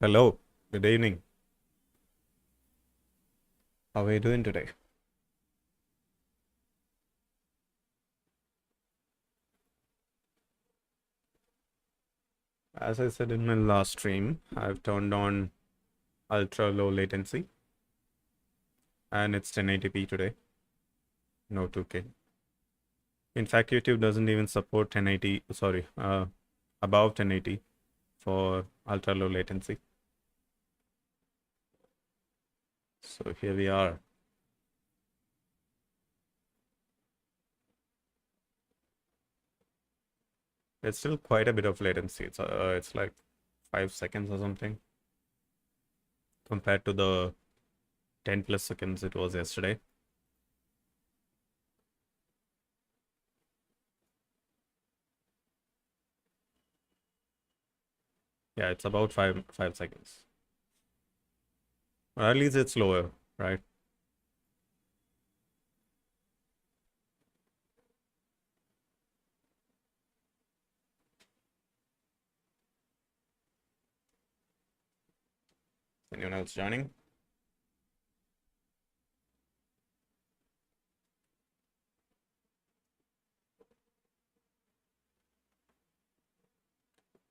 Hello, good evening. How are you doing today? As I said in my last stream, I've turned on ultra low latency and it's 1080p today, no 2K. In fact, YouTube doesn't even support 1080, sorry, above 1080 for ultra low latency. So here we are. It's still quite a bit of latency. It's like 5 seconds or something compared to the 10 plus seconds it was yesterday. Yeah, it's about 5 seconds. Or at least it's lower, right? Anyone else joining?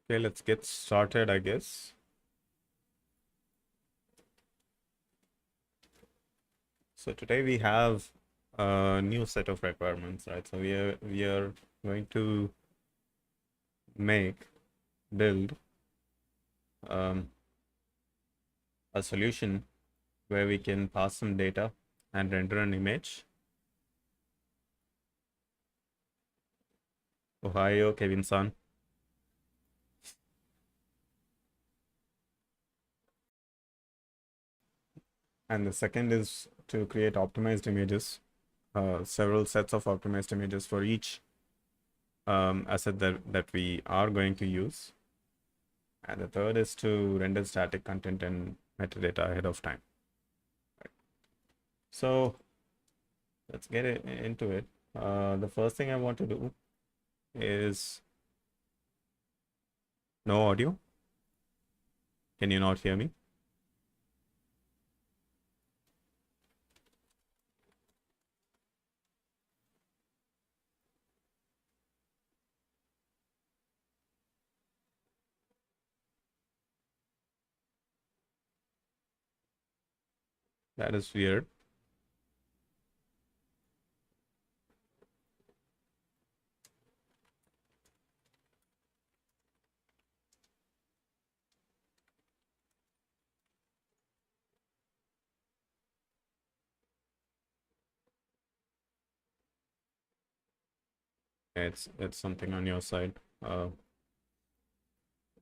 Okay, let's get started, I guess. So today we have a new set of requirements, right? So we are going to build um, a solution where we can pass some data and render an image. Ohio, Kevin-san. And the second is to create optimized images, several sets of optimized images for each asset that we are going to use. And the third is to render static content and metadata ahead of time. So let's get into it. The first thing I want to do is no audio. Can you not hear me? That is weird. It's something on your side. I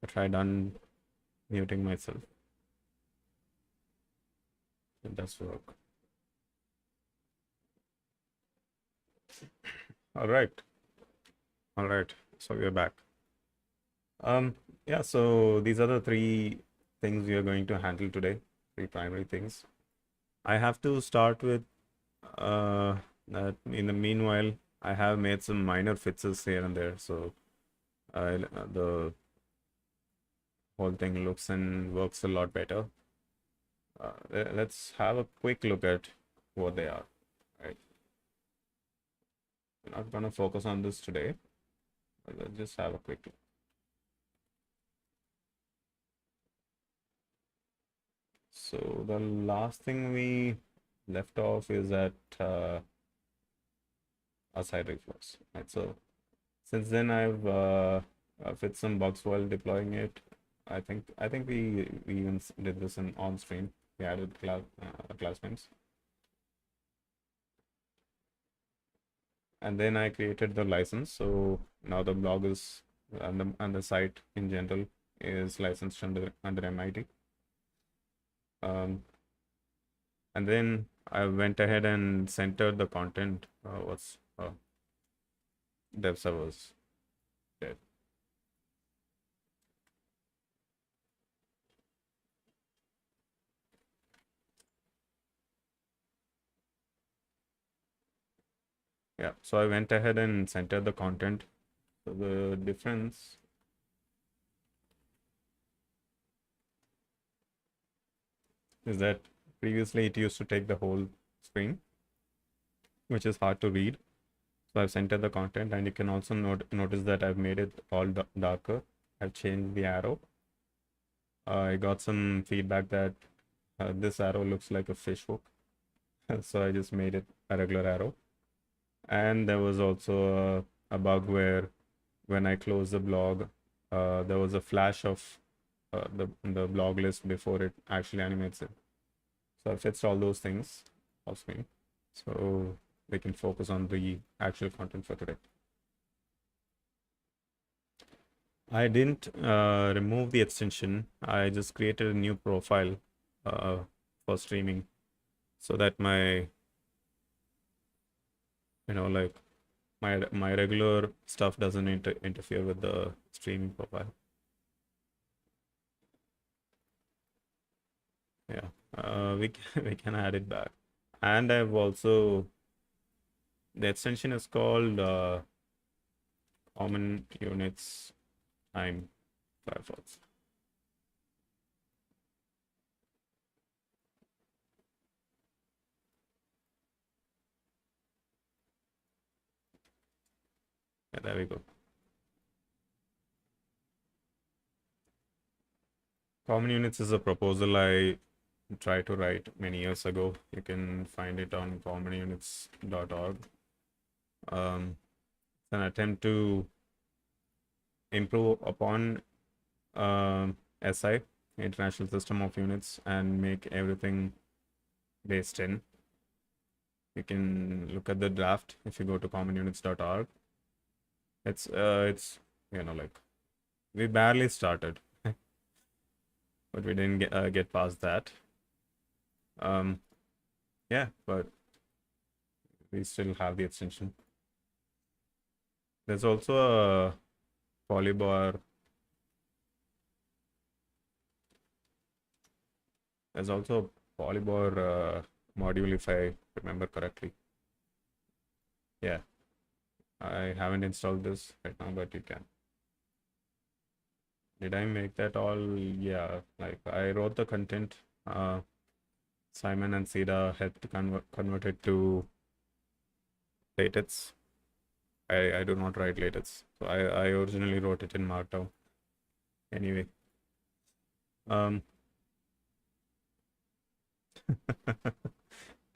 tried unmuting myself. It does work. All right. All right. So we're back. Yeah, so these are the three things we are going to handle today, three primary things. I have to start with that in the meanwhile, I have made some minor fixes here and there. So the whole thing looks and works a lot better. Let's have a quick look at what they are. Right. We're not gonna focus on this today. Let's just have a quick look. So the last thing we left off is at aside reflex. Right. So since then I've fit some bugs while deploying it. I think we even did this in on stream. We added class names, and then I created the license. So now the blog is and the site in general is licensed under MIT. And then I went ahead and centered the content. What's dev servers dev. Yeah, so I went ahead and centered the content. So the difference is that previously it used to take the whole screen, which is hard to read. So I've centered the content, and you can also notice that I've made it all darker. I've changed the arrow. I got some feedback that this arrow looks like a fish hook. So I just made it a regular arrow. And there was also a bug where when I closed the blog, there was a flash of the blog list before it actually animates it. So I fixed all those things off screen, so we can focus on the actual content for today. I didn't remove the extension. I just created a new profile for streaming so that my, like my regular stuff doesn't interfere with the streaming profile. Yeah, we can add it back. And I've also, the extension is called Common Units Time Firefox. Yeah, there we go. Common Units is a proposal I tried to write many years ago. You can find it on commonunits.org. It's an attempt to improve upon SI, International System of Units, and make everything based in. You can look at the draft if you go to commonunits.org. It's like we barely started, but we didn't get past that. Yeah, but we still have the extension. There's also a polybar. There's also a polybar module, if I remember correctly. Yeah, I haven't installed this right now, but you can. Did I make that all? Yeah, like I wrote the content. Simon and Sida had to convert it to latex. I do not write latex, so I originally wrote it in Markdown. Anyway,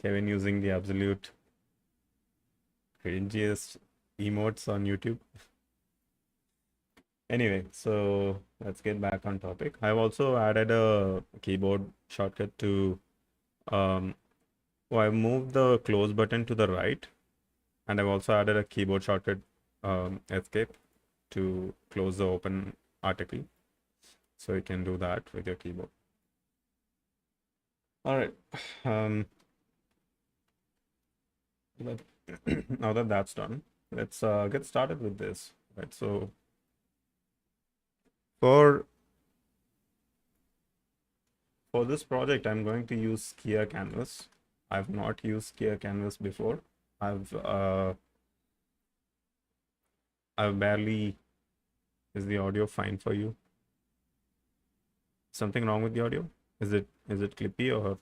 Kevin using the absolute cringiest emotes on YouTube. Anyway, so let's get back on topic. I've also added a keyboard shortcut to I've moved the close button to the right, and I've also added a keyboard shortcut escape to close the open article. So you can do that with your keyboard. All right. Now that that's done, let's get started with this. Right. So for this project, I'm going to use skia-canvas. I've not used skia-canvas before. I've barely. Is the audio fine for you? Something wrong with the audio? Is it clippy or?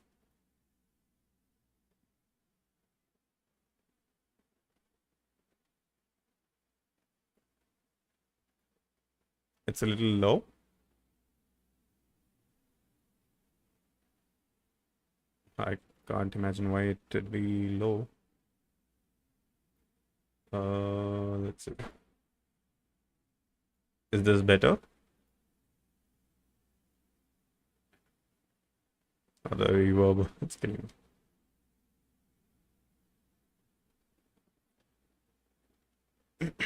It's a little low. I can't imagine why it would be low. Let's see. Is this better? Oh, the reverb, it's killing me.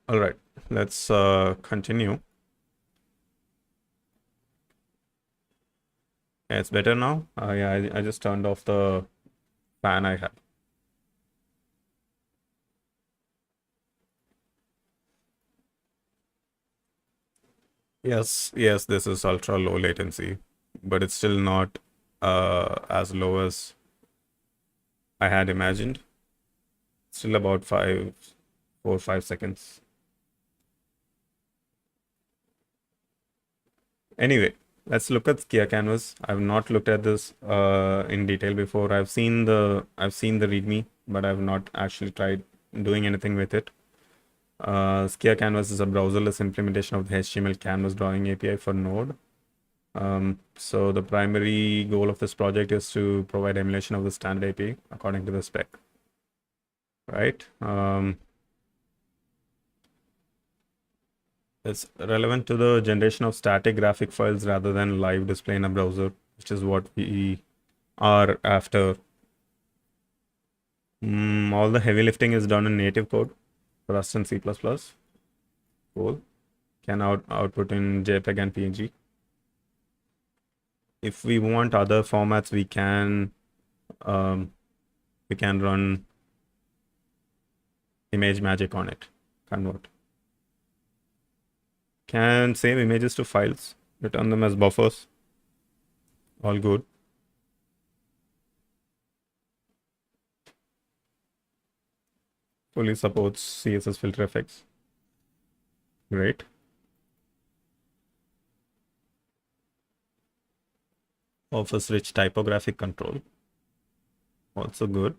All right, let's continue. Yeah, it's better now. Yeah, I just turned off the fan I had. Yes, this is ultra low latency, but it's still not as low as I had imagined. Still about 4 or 5 seconds. Anyway, let's look at skia-canvas. I've not looked at this in detail before. I've seen the README, but I've not actually tried doing anything with it. Skia-canvas is a browserless implementation of the HTML canvas drawing API for Node. So the primary goal of this project is to provide emulation of the standard API according to the spec, right? It's relevant to the generation of static graphic files rather than live display in a browser, which is what we are after. All the heavy lifting is done in native code, Rust and C++. Cool. Can output in JPEG and PNG. If we want other formats, we can run image magic on it. Convert. Can save images to files, return them as buffers. All good. Fully supports CSS filter effects. Great. Offers rich typographic control. Also good.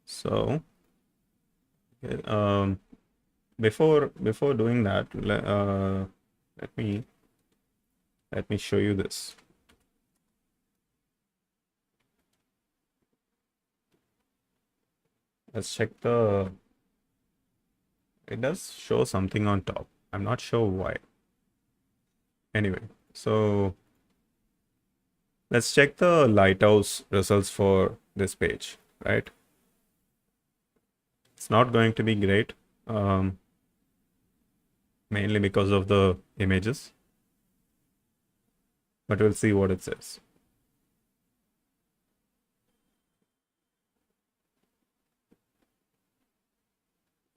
So, before doing that, let me show you this. Let's check the. It does show something on top. I'm not sure why. Anyway, so let's check the Lighthouse results for this page, right? It's not going to be great, mainly because of the images, but we'll see what it says.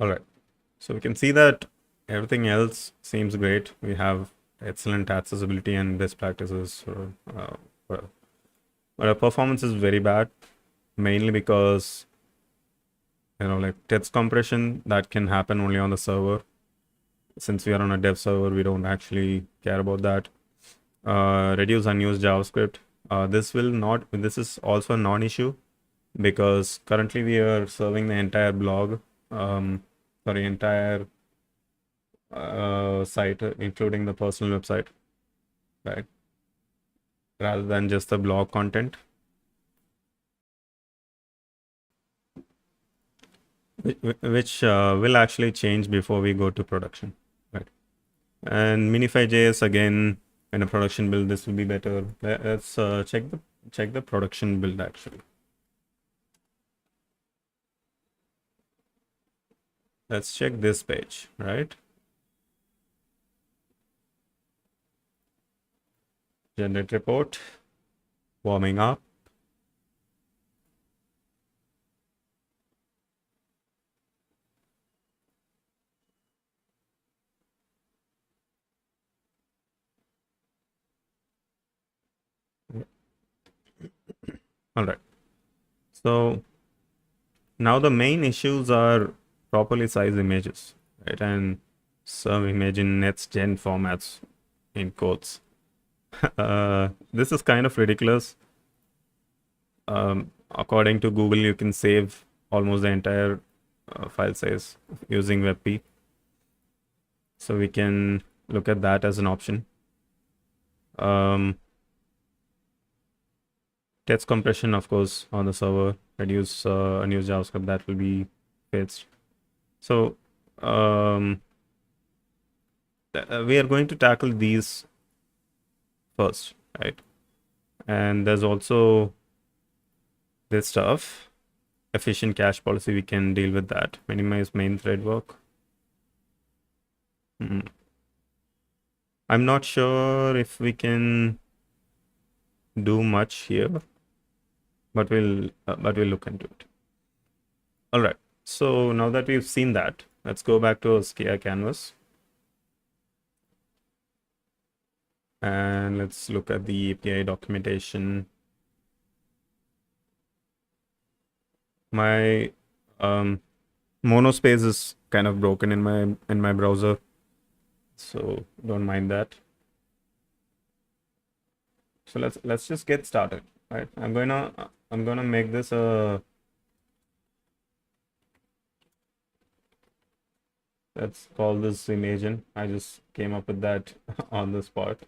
All right, so we can see that everything else seems great. We have excellent accessibility and best practices, but our performance is very bad, mainly because like text compression that can happen only on the server. Since we are on a dev server, we don't actually care about that. Reduce unused JavaScript. This is also a non-issue because currently we are serving the entire blog, entire site, including the personal website, right? Rather than just the blog content. Which will actually change before we go to production, right? And Minify.js, again, in a production build, this will be better. Let's check the production build actually. Let's check this page, right? Generate report, warming up. All right. So now the main issues are properly sized images, right? And some image in next gen formats in quotes. This is kind of ridiculous. According to Google, you can save almost the entire file size using WebP. So we can look at that as an option. Text compression, of course, on the server, reduce unused JavaScript, that will be fixed. So we are going to tackle these first, right? And there's also this stuff, efficient cache policy, we can deal with that. Minimize main thread work. I'm not sure if we can do much here, but we'll look into it. All right. So now that we've seen that, let's go back to our skia-canvas. And let's look at the API documentation. My monospace is kind of broken in my browser, so don't mind that. So let's just get started, right? I'm gonna make this a, let's call this Imagine. I just came up with that on the spot.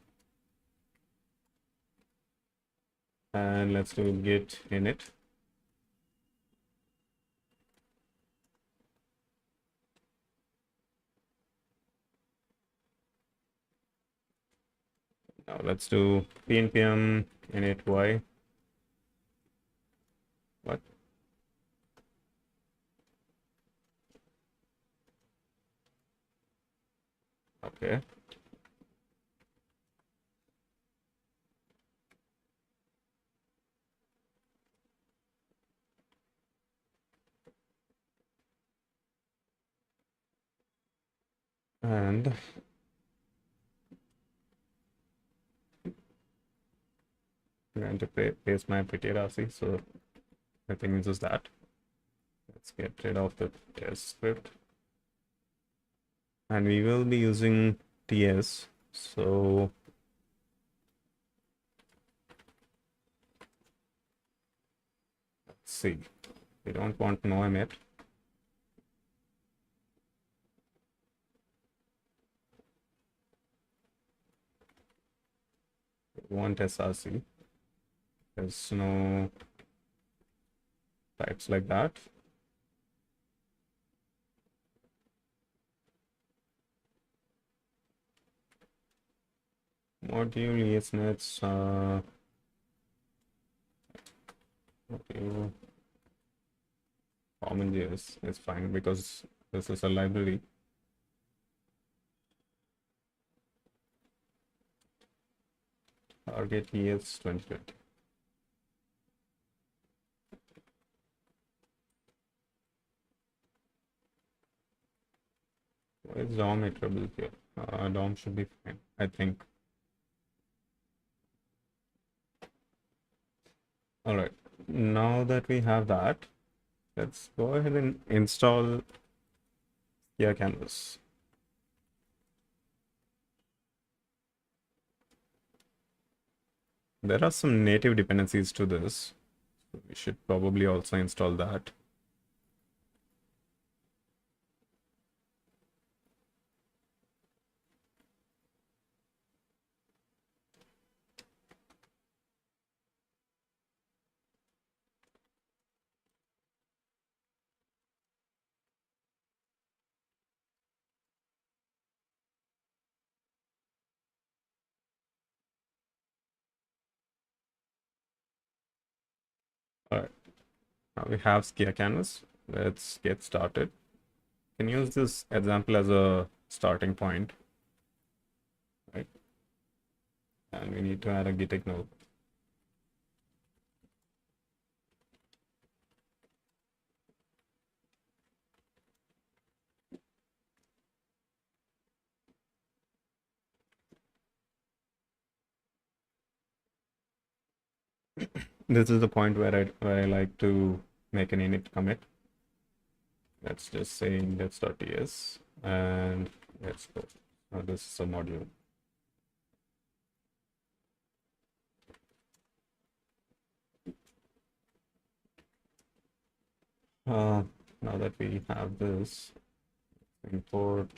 And let's do git init. Now let's do pnpm init y. What? Okay. And I'm going to paste my PTRC, so I think it's just that. Let's get rid of the test script. And we will be using TS. So let's see. We don't want no emit. We want SRC. There's no types like that. Module ESNets, module common.js is fine because this is a library. Target ES 2020. Why is DOM iterable here? DOM should be fine, I think. All right, now that we have that, let's go ahead and install skia-canvas. There are some native dependencies to this. So we should probably also install that. All right, now we have skia-canvas. Let's get started. You can use this example as a starting point, right? And we need to add a git ignore. This is the point where I like to make an init commit. Let's just say index.ts and let's go. Now this is a module. Now that we have this, import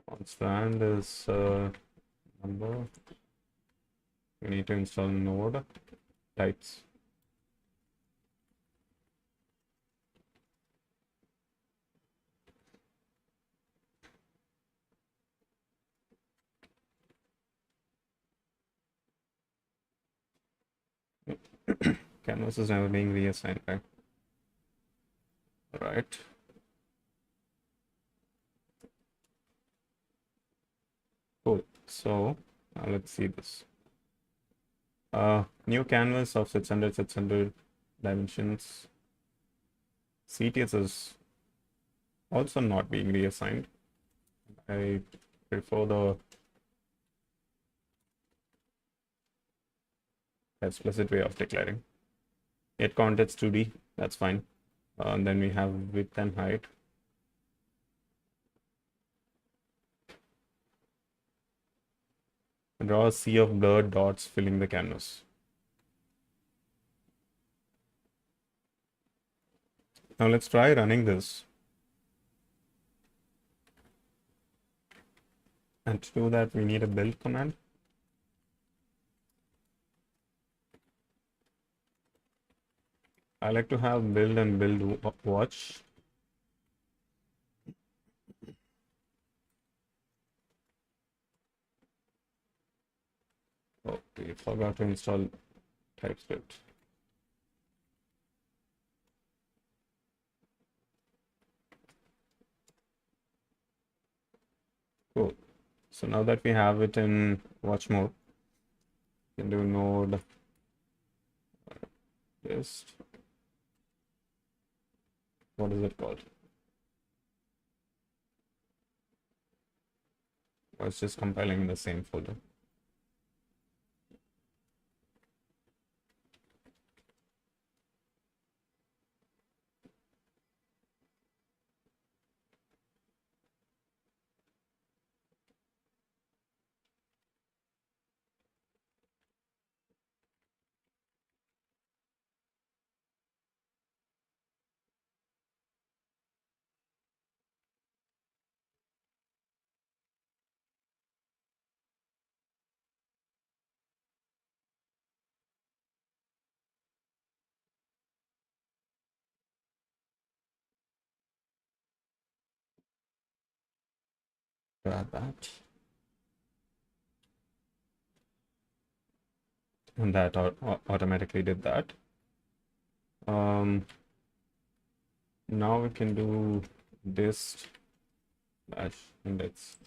constant is number. We need to install node types. Canvas is never being reassigned, right? All right. Cool. So now let's see this. New canvas of 600 dimensions. CTS is also not being reassigned. I prefer the explicit way of declaring. Get context 2D, that's fine. And then we have width and height. Draw a sea of blurred dots filling the canvas. Now let's try running this. And to do that, we need a build command. I like to have build and build watch. Oh, we forgot to install TypeScript. Cool. So now that we have it in watch mode, we can do node list. What is it called? Oh, it's just compiling in the same folder. Grab that. And that automatically did that. Now we can do dist / index.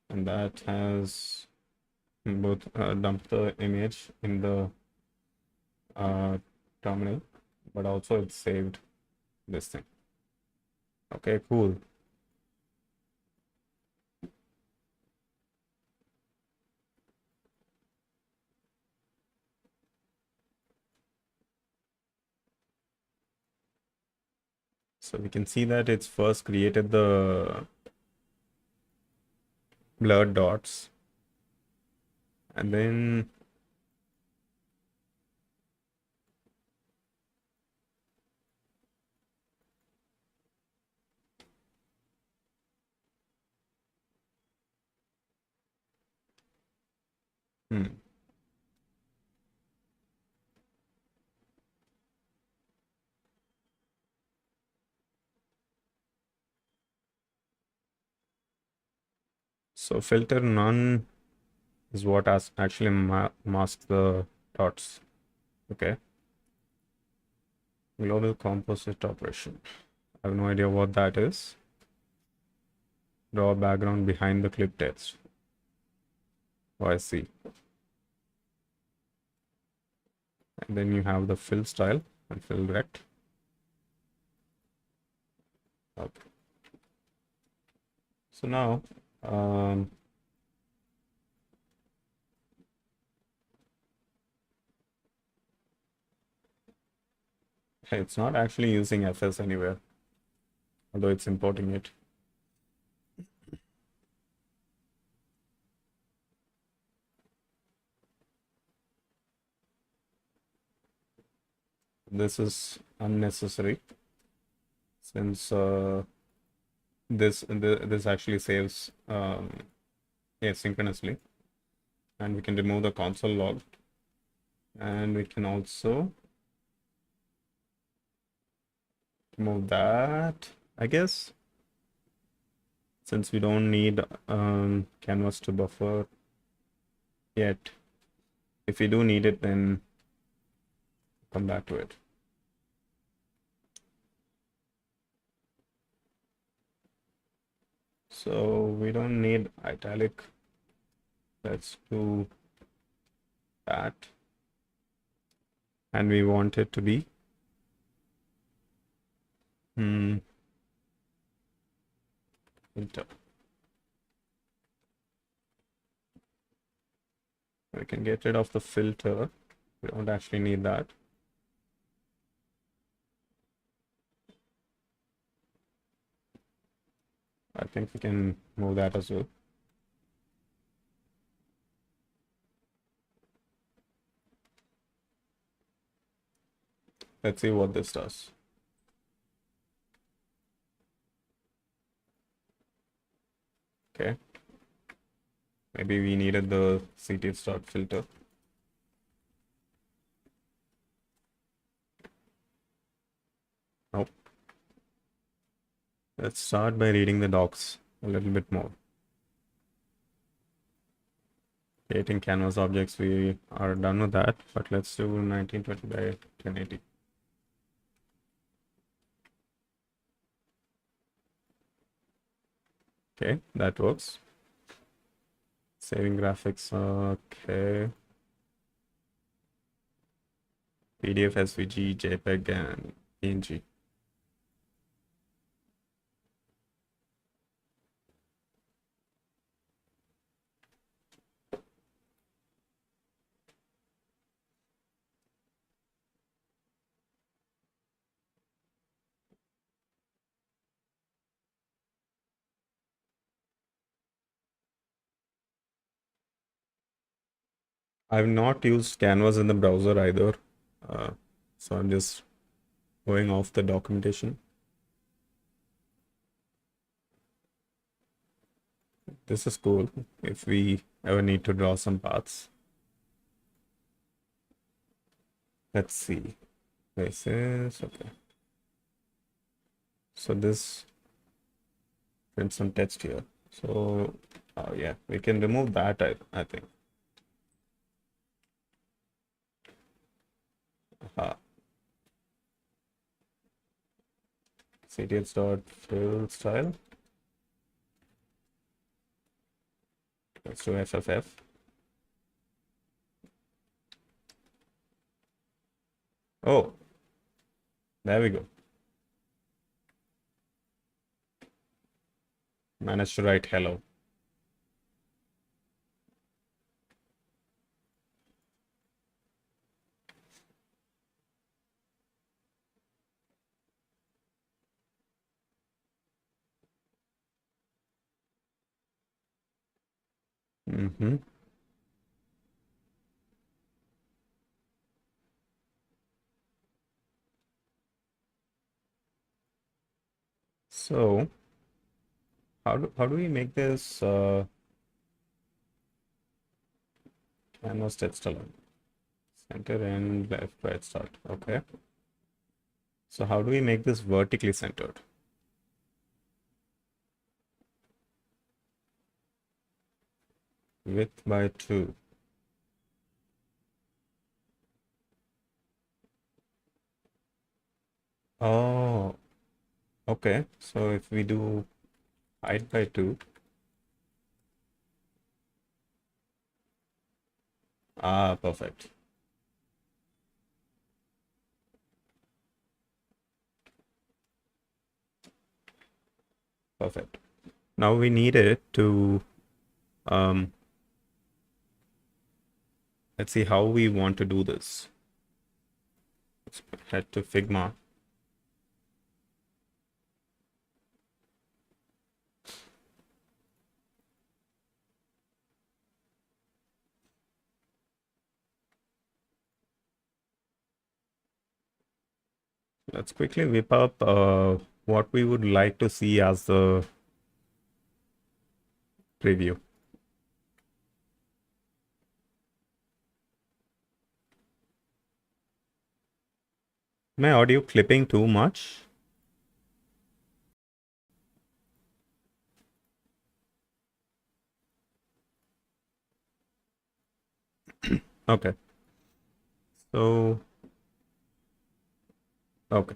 And that has both dumped the image in the terminal, but also it saved this thing. Okay, cool. So we can see that it's first created the blurred dots, and then so filter none is what actually masks the dots. Okay. Global composite operation. I have no idea what that is. Draw a background behind the clip text. Oh, I see. And then you have the fill style and fill rect. Okay. So now, it's not actually using FS anywhere, although it's importing it. This is unnecessary since this actually saves asynchronously, and we can remove the console log, and we can also remove that, I guess, since we don't need canvas to buffer yet. If we do need it, then come back to it. So we don't need italic. Let's do that. and we want it to be filter. We can get rid of the filter. We don't actually need that. I think we can move that as well. Let's see what this does. Okay. Maybe we needed the CT start filter. Nope. Let's start by reading the docs a little bit more. Creating canvas objects, we are done with that, but let's do 1920 by 1080. Okay, that works. Saving graphics, okay. PDF, SVG, JPEG, and PNG. I've not used Canvas in the browser either, so I'm just going off the documentation. This is cool if we ever need to draw some paths. Let's see. This is okay. So this prints some text here. So yeah, we can remove that, I think. CTS dot fill style. Let's do FFF. Oh, there we go. Managed to write hello. So how do we make this canvas text align? Center and left, right, start. Okay. So how do we make this vertically centered? Width by 2. Oh, okay. So if we do height by 2. Perfect. Perfect. Now we need it to let's see how we want to do this. Let's head to Figma. Let's quickly whip up what we would like to see as the preview. My audio clipping too much? Okay. So, okay.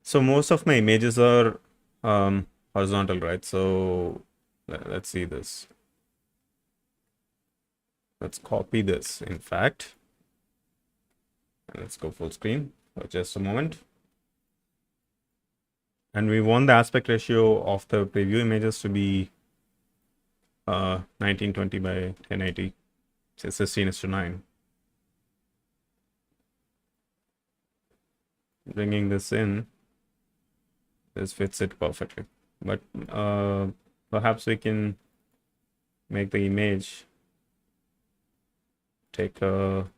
So most of my images are horizontal, right? So let's see this. Let's copy this, in fact. Let's go full screen for just a moment. And we want the aspect ratio of the preview images to be 1920 by 1080. So 16:9. Bringing this in, this fits it perfectly. But perhaps we can make the image take a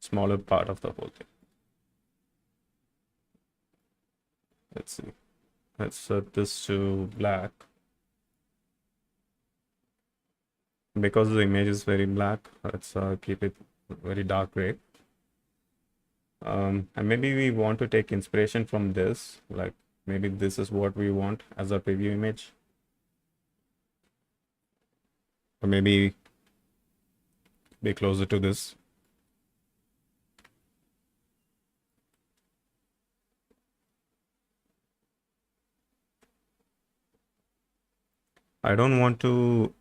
smaller part of the whole thing. Let's see. Let's set this to black. Because the image is very black, let's keep it very dark gray. And maybe we want to take inspiration from this, like maybe this is what we want as a preview image. Or maybe be closer to this. I don't want to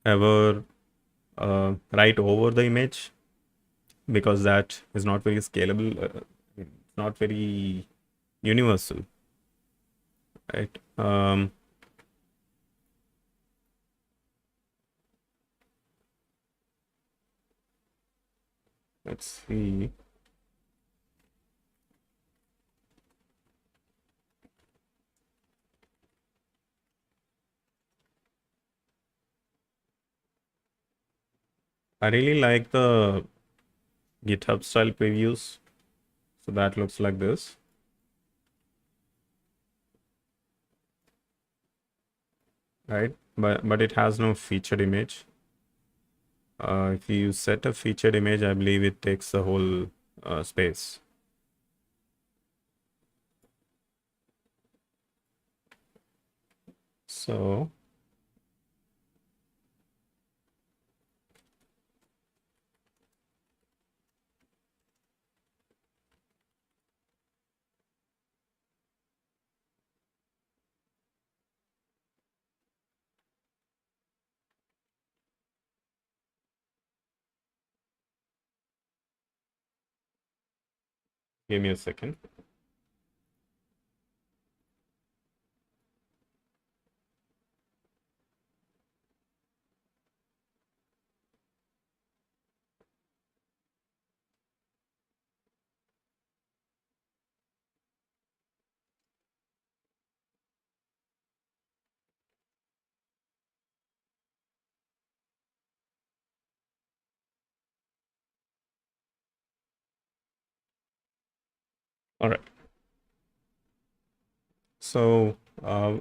ever write over the image because that is not very scalable, not very universal, right? Let's see. I really like the GitHub style previews. So that looks like this. Right? But it has no featured image. If you set a featured image, I believe it takes the whole space. So give me a second. All right. So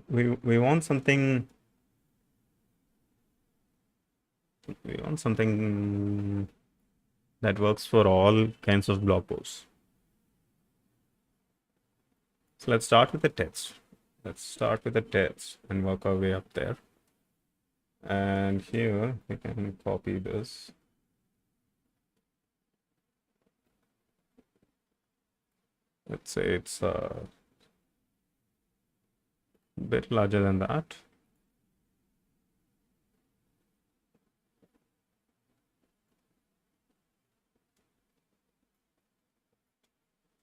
we want something that works for all kinds of blog posts. So let's start with the text. Let's start with the text and work our way up there. And here we can copy this. Let's say it's a bit larger than that.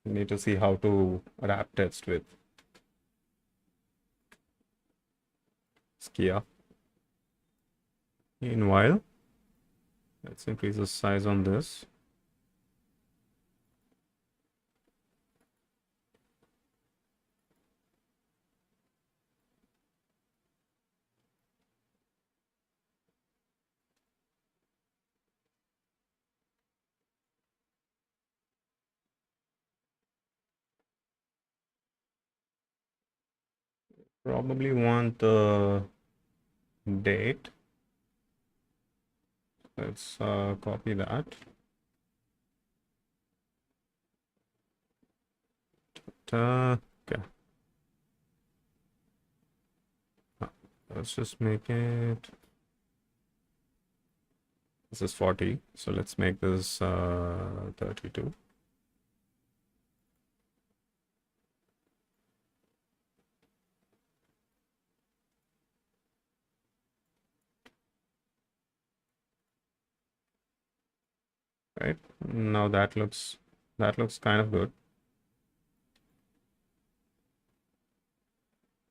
We need to see how to wrap text with Skia. Meanwhile, let's increase the size on this. Probably want the date. Let's copy that. Okay. Let's just make it. This is 40. So let's make this 32. Right. Now that looks That looks kind of good.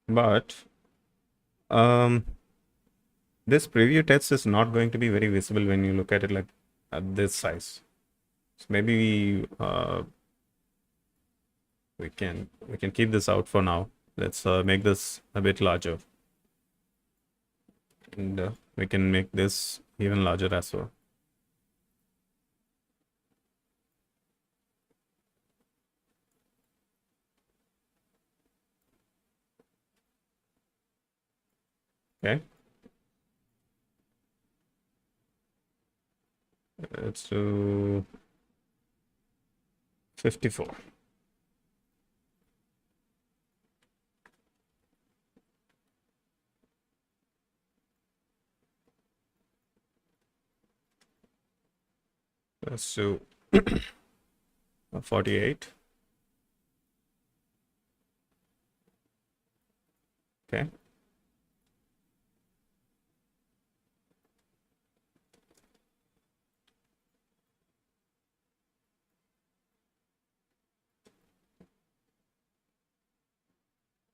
But this preview text is not going to be very visible when you look at it like at this size. So maybe we can keep this out for now. Let's make this a bit larger, and we can make this even larger as well. Okay, let's do 54. Let's do 48. Okay.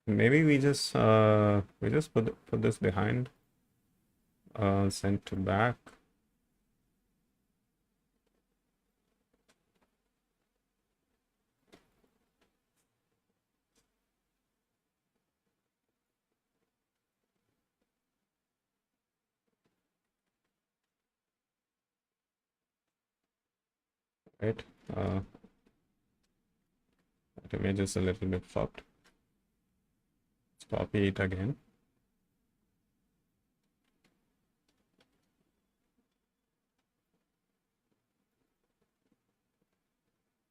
Maybe we just put this behind, send to back. Right. That image is a little bit fucked. Let's copy it again.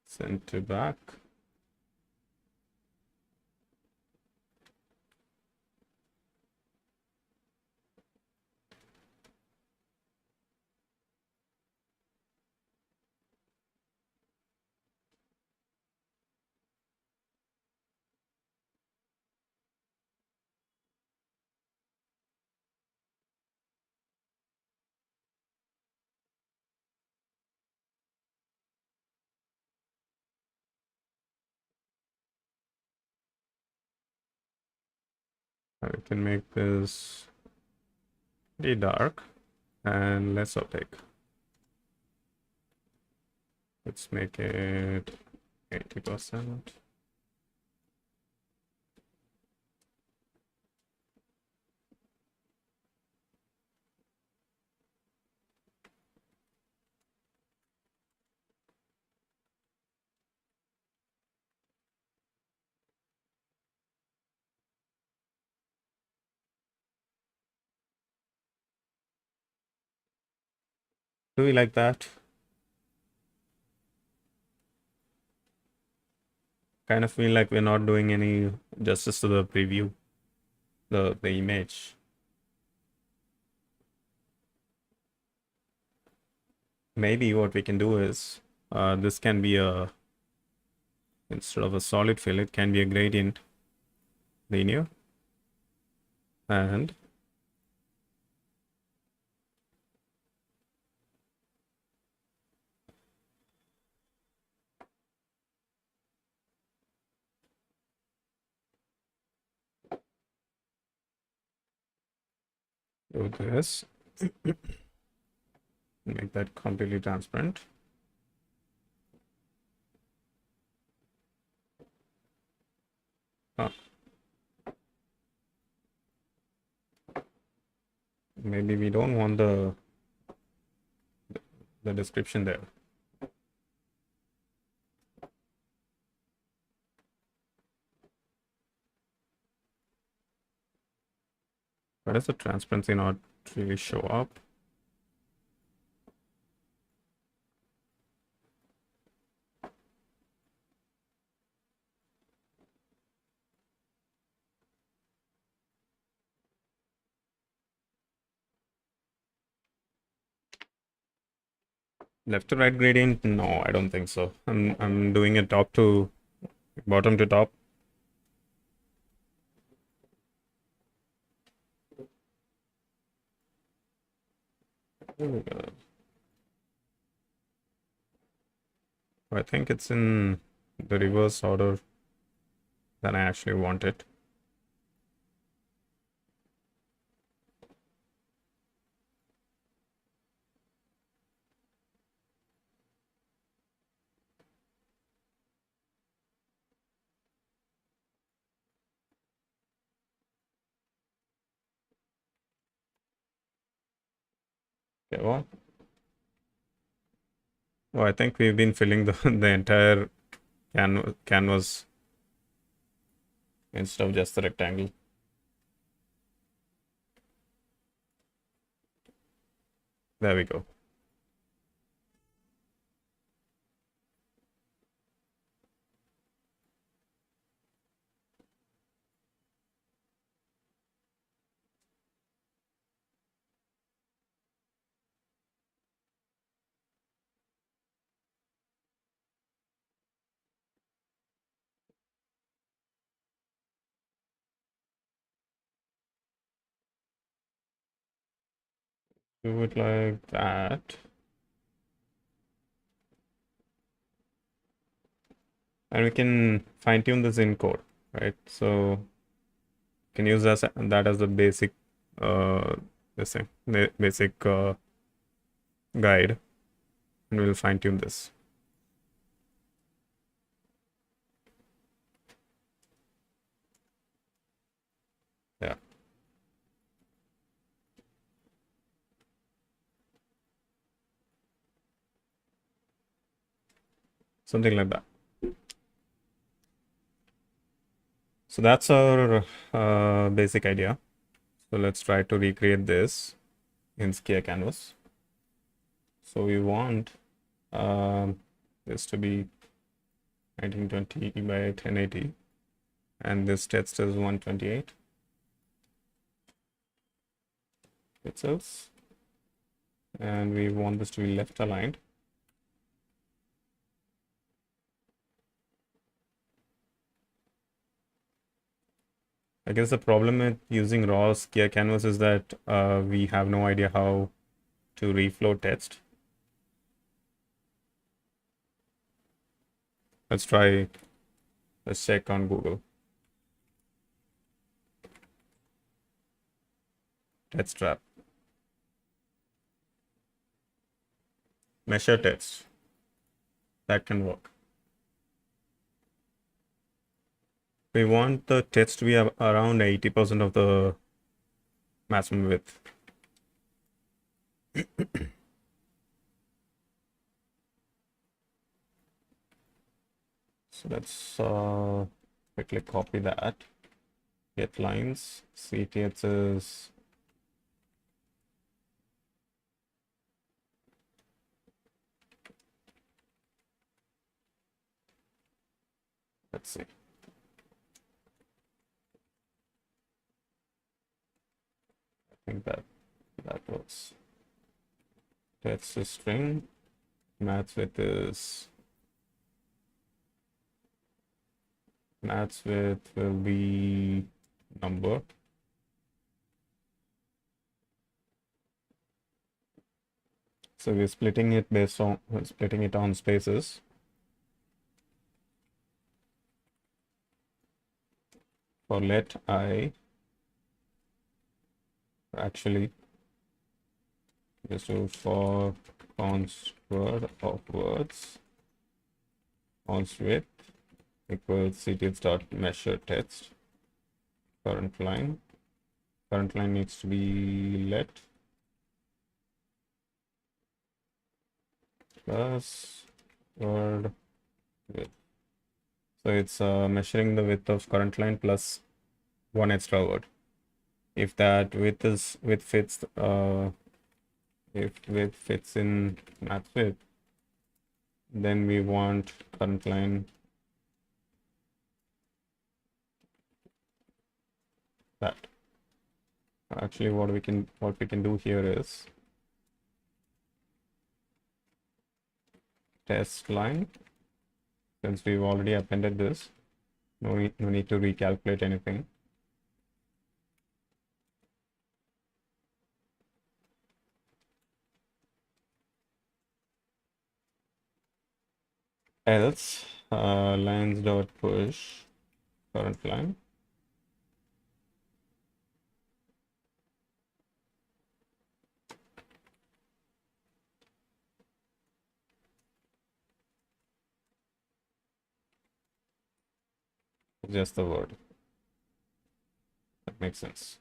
Send to back. I can make this pretty dark and less opaque. Let's make it 80%. Do we like that? Kind of feel like we're not doing any justice to the preview, the image. Maybe what we can do is this can be a, instead of a solid fill, it can be a gradient linear, and do this. Make that completely transparent. Ah, maybe we don't want the description there. Why does the transparency not really show up? Left to right gradient? No, I don't think so. I'm doing it top to bottom to top. Why I think it's in the reverse order than I actually want it. Okay, well, I think we've been filling the the entire canvas instead of just the rectangle. There we go. Do it like that. And we can fine tune this in code, right? So can use that as the basic this thing, the basic guide, and we'll fine tune this. Yeah. Something like that. So that's our basic idea. So let's try to recreate this in skia-canvas. So we want this to be 1920 by 1080, and this text is 128 pixels, and we want this to be left aligned. I guess the problem with using raw skia-canvas is that we have no idea how to reflow text. Let's check on Google. Text trap. Measure text. That can work. We want the text to be around 80% of the maximum width. So let's quickly copy that. Get lines. CTH is let's see. I think that works. Text is string. Maths width will be number. So we're splitting it on spaces. For let I actually just do for const word of words const width equals ctx dot measure text. Current line needs to be let plus word width. So it's measuring the width of current line plus one extra word. If that width fits in math width, then we want current line that. Actually, what we can do here is test line. Since we've already appended this, no need to recalculate anything. else lines dot push current line. Just the word. That makes sense.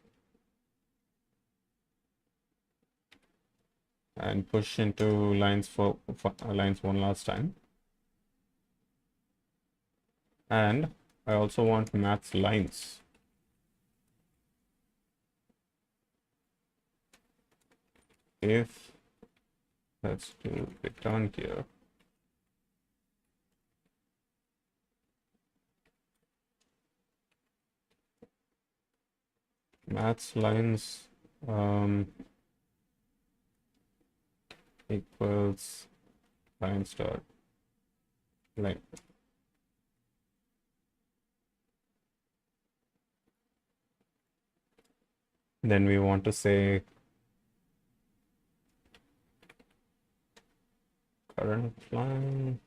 And push into lines for lines one last time. And I also want maths lines. If let's do return here. Maths lines equals line start length. Then we want to say current line.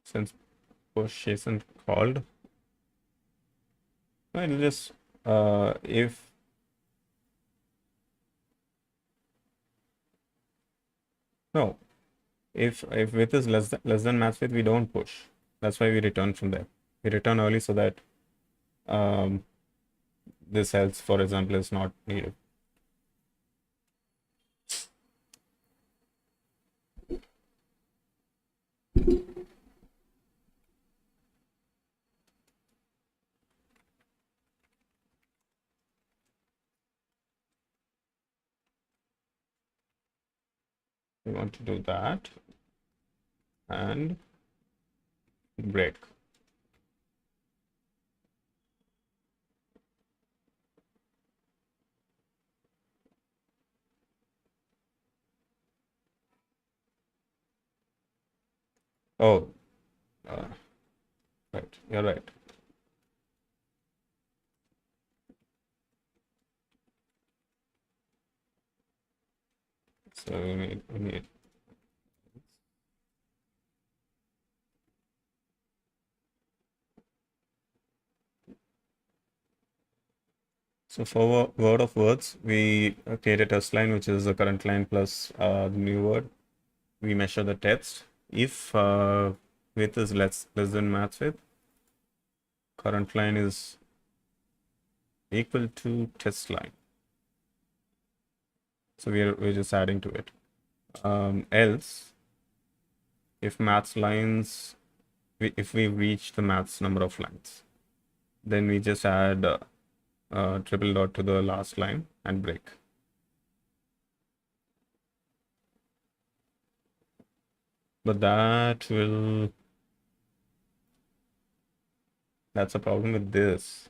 Since push isn't called, it'll just if no, if width is less than max width, we don't push. That's why we return from there. We return early so that this else, for example, is not needed. We want to do that and break. Oh, right. You're right. So we need so for word of words, we create a test line, which is the current line plus the new word. We measure the text. If width is less than max width, current line is equal to test line. So we're just adding to it. Else, if maths lines, if we reach the maths number of lines, then we just add triple dot to the last line and break. But that's a problem with this.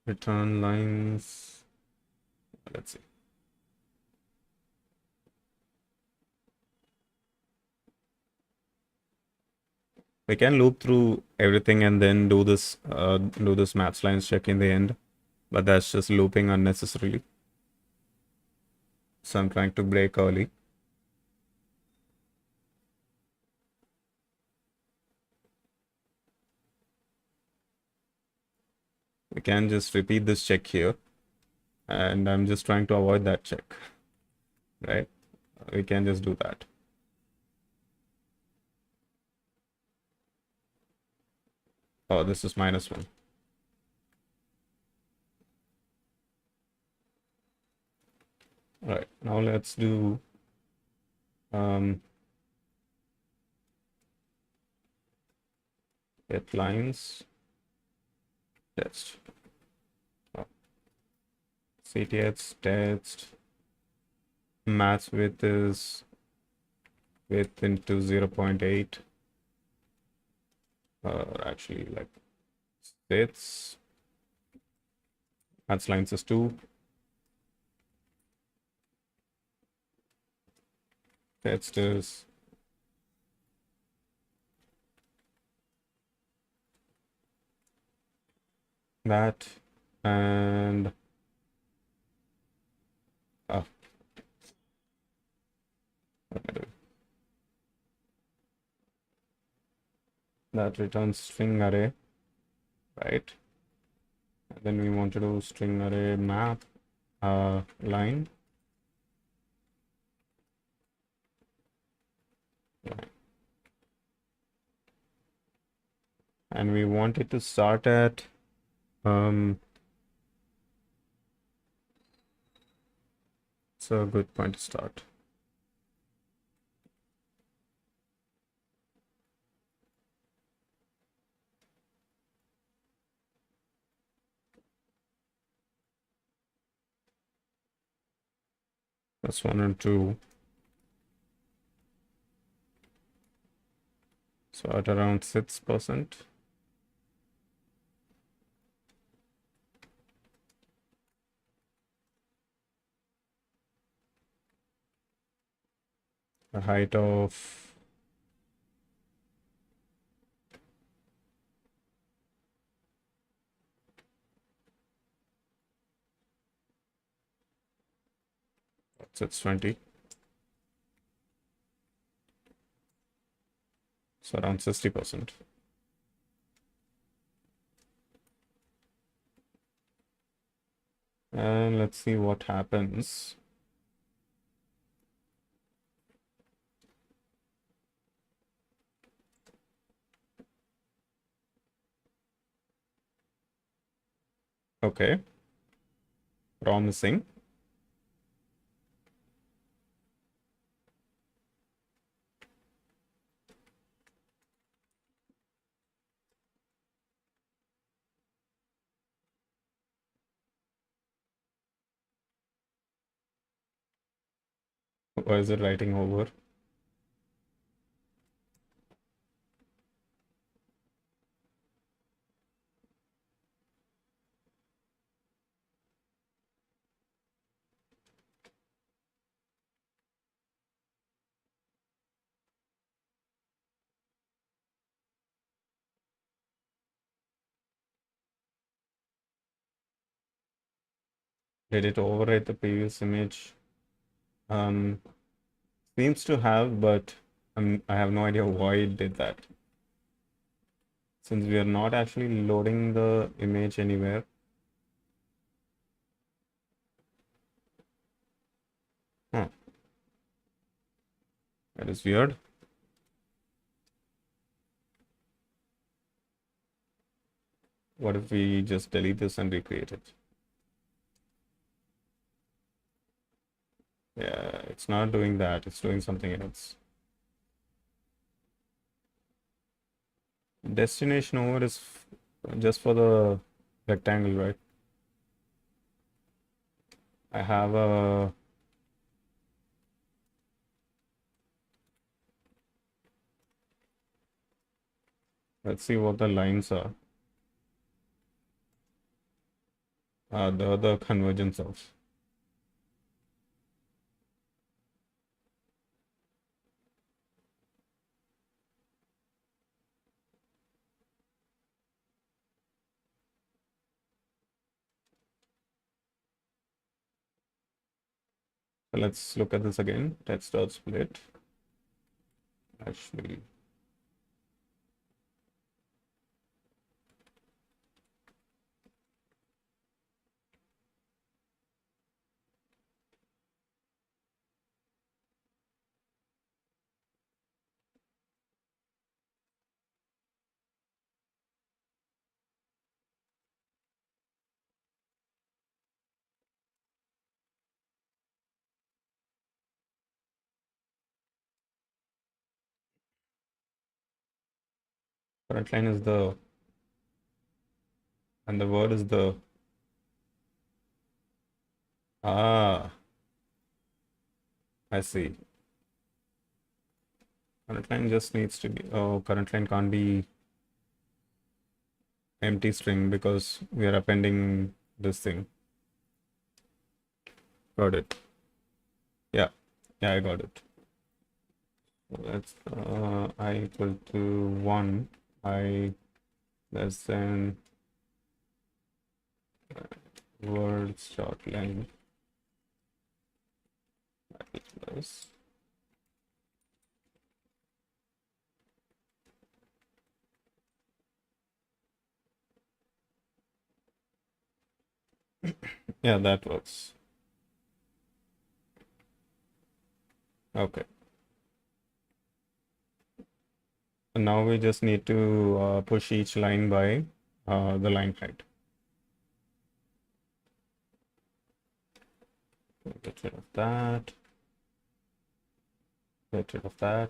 Return lines, let's see. We can loop through everything and then do this maths lines check in the end, but that's just looping unnecessarily. So I'm trying to break early. We can just repeat this check here, and I'm just trying to avoid that check, right? We can just do that. Oh, this is -1. All right, now let's do get lines test. Oh, CTX test maths width is width into 0.8. Actually, like it's maths lines is 2. Text is that, and oh, what am I doing? That returns string array, right? And then we want to do string array map line. And we want it to start at it's a good point to start. That's 1 and 2. So at around 6%. A height of it's 20. So around 60%. And let's see what happens. Okay, promising. Why is it writing over? Did it overwrite the previous image? Seems to have, but I have no idea why it did that. Since we are not actually loading the image anywhere. Huh. That is weird. What if we just delete this and recreate it? Yeah, it's not doing that. It's doing something else. Destination over is just for the rectangle, right? I have a let's see what the lines are. The convergence of. So let's look at this again. Text.split. Actually, current line is the and the word is the I see. Current line just needs to be current line can't be empty string because we are appending this thing. Got it. Yeah, I got it. So that's I equal to 1, I less than words dot length plus yeah, that works. Okay. And now we just need to push each line by the line height. Get rid of that. Get rid of that.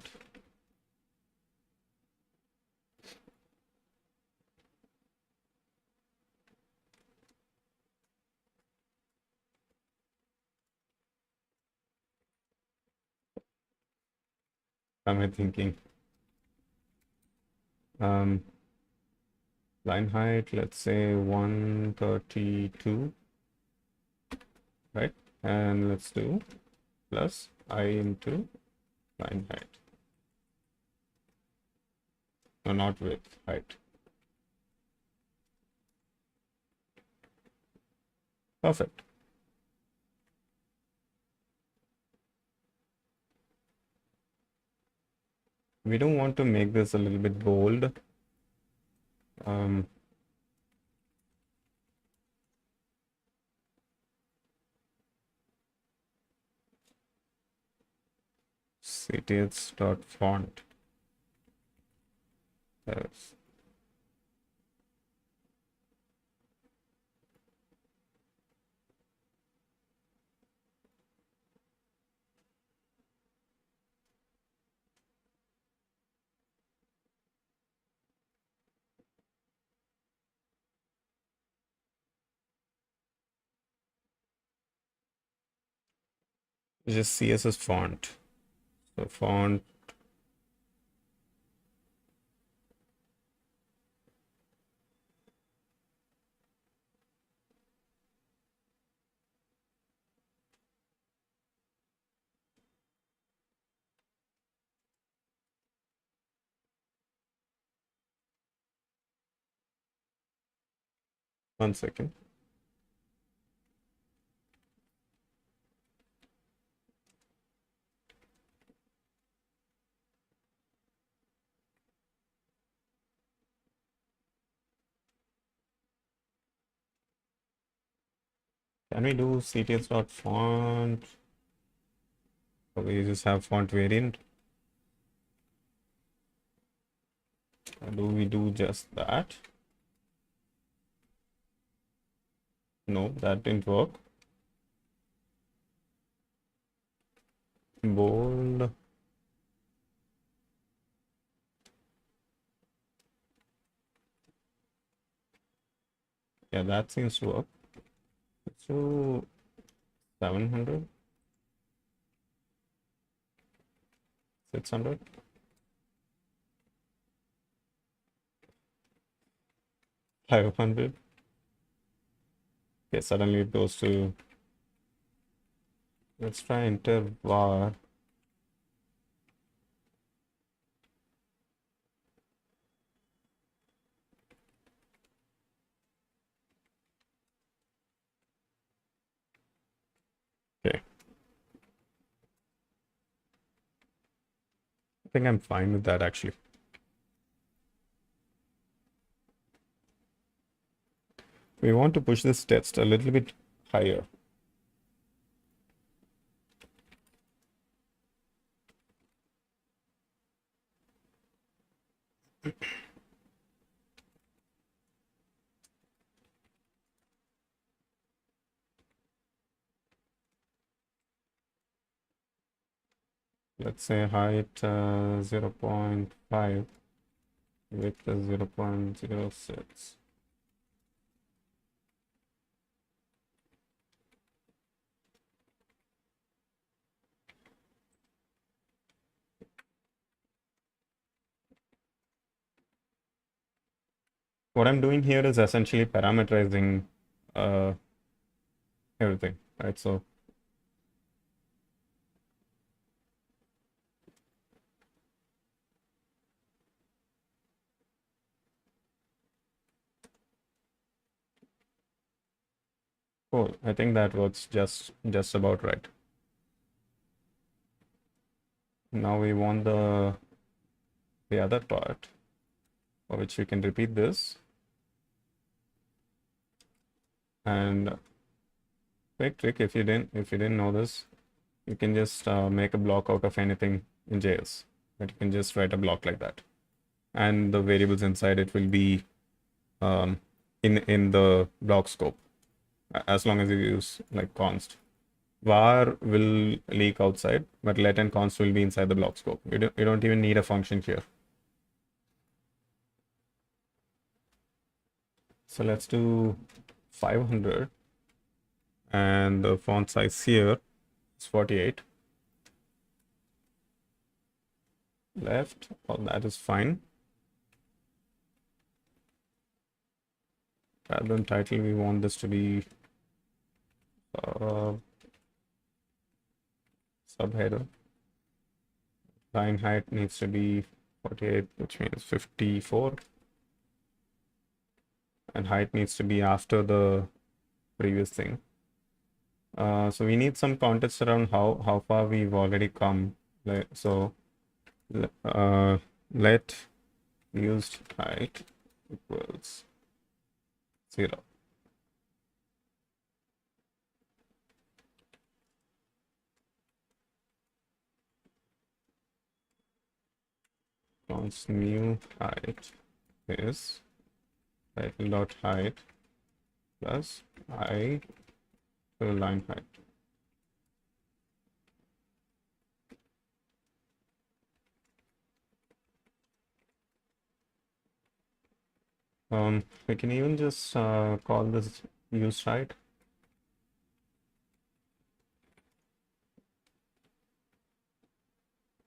Am I thinking? Line height, let's say 132, right? And let's do plus I into line height. No, not width, height. Perfect. We don't want to make this a little bit bold. CTH.font. Yes. Just CSS font. So font. One second. Can we do CTH.font? Or we just have font variant? Or do we do just that? No, that didn't work. Bold. Yeah, that seems to work. So 700, 600, 500. Okay, suddenly it goes to, let's try enter var. Okay. I think I'm fine with that actually. We want to push this text a little bit higher. Let's say height 0.5, width 0.06. What I'm doing here is essentially parameterizing everything, right? So Cool. I think that works just about right. Now we want the other part, for which we can repeat this. And quick trick, if you didn't know this, you can just make a block out of anything in JS. But you can just write a block like that, and the variables inside it will be in the block scope, as long as you use like const. Var will leak outside, but let and const will be inside the block scope. You don't even need a function here. So let's do 500, and the font size here is 48. Left, well, that is fine. Rather than title, we want this to be subheader. Line height needs to be 48, which means 54. And height needs to be after the previous thing. So we need some context around how far we've already come. So let used height equals 0. Const new height is title dot height plus I to line height. We can even just call this use height.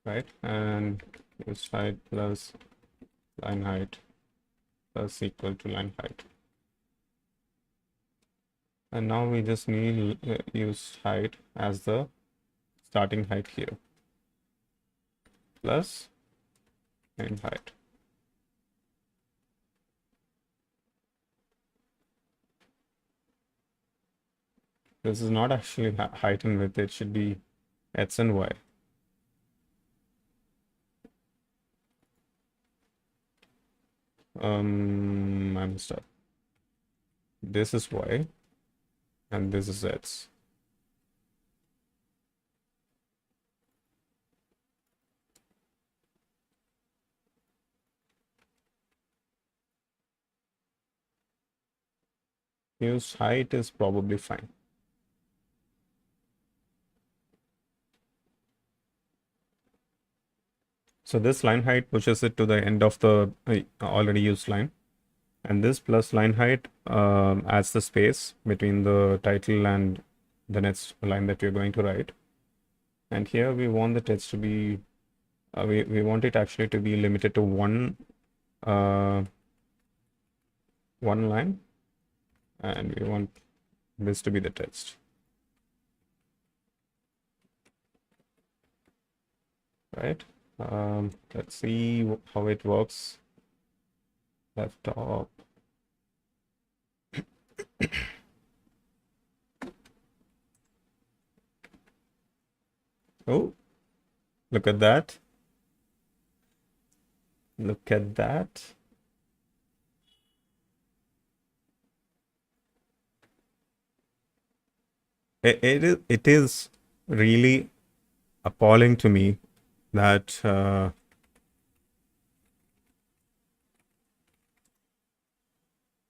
Right, and use height plus line height plus equal to line height. And now we just need use height as the starting height here plus end height. This is not actually height and width, it should be x and y. I messed up. This is y and this is x. Use height is probably fine. So this line height pushes it to the end of the already used line. And this plus line height adds the space between the title and the next line that we're going to write. And here we want the text to be, we want it actually to be limited to one line. And we want this to be the text. Right? Let's see how it works. Left top. Oh, look at that. Look at that. It is really appalling to me that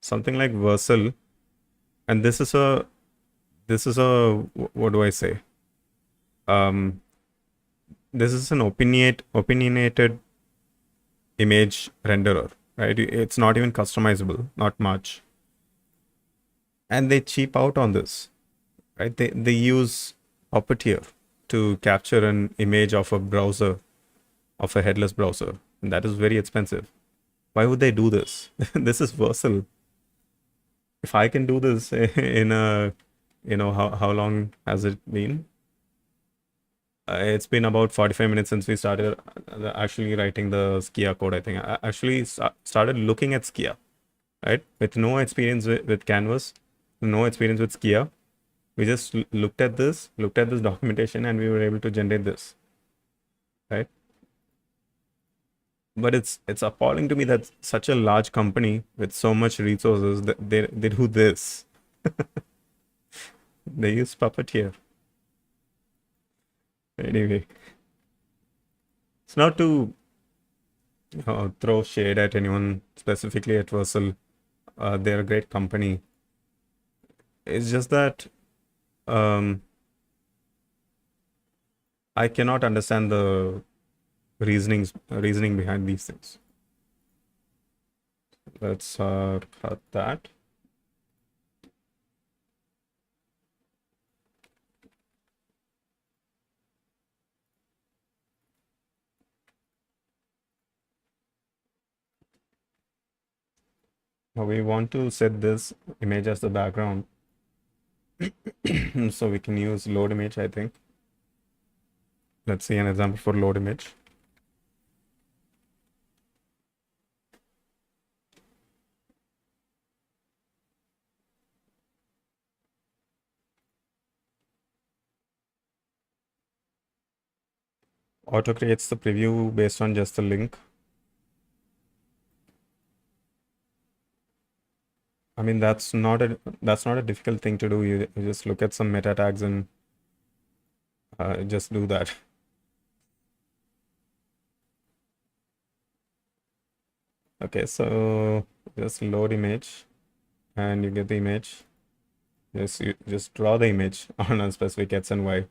something like Versal, and this is a what do I say? This is an opinionated image renderer, right? It's not even customizable, not much, and they cheap out on this, right? They use Puppeteer to capture an image of a browser, of a headless browser, and that is very expensive. Why would they do this? This is Versal. If I can do this in a, how long has it been? It's been about 45 minutes since we started actually writing the Skia code. I think I actually started looking at Skia, right? With no experience with Canvas, no experience with Skia. We just looked at this documentation, and we were able to generate this, right? But it's appalling to me that such a large company with so much resources that they do this. They use Puppeteer. Anyway, it's not to throw shade at anyone, specifically at Versal. They're a great company. It's just that um, I cannot understand the reasoning behind these things. Let's cut that. Now we want to set this image as the background. So we can use load image, I think. Let's see an example for load image. Auto creates the preview based on just the link. I mean, that's not a difficult thing to do. You just look at some meta tags and just do that. Okay, so just load image, and you get the image. You just draw the image on a specific X and Y.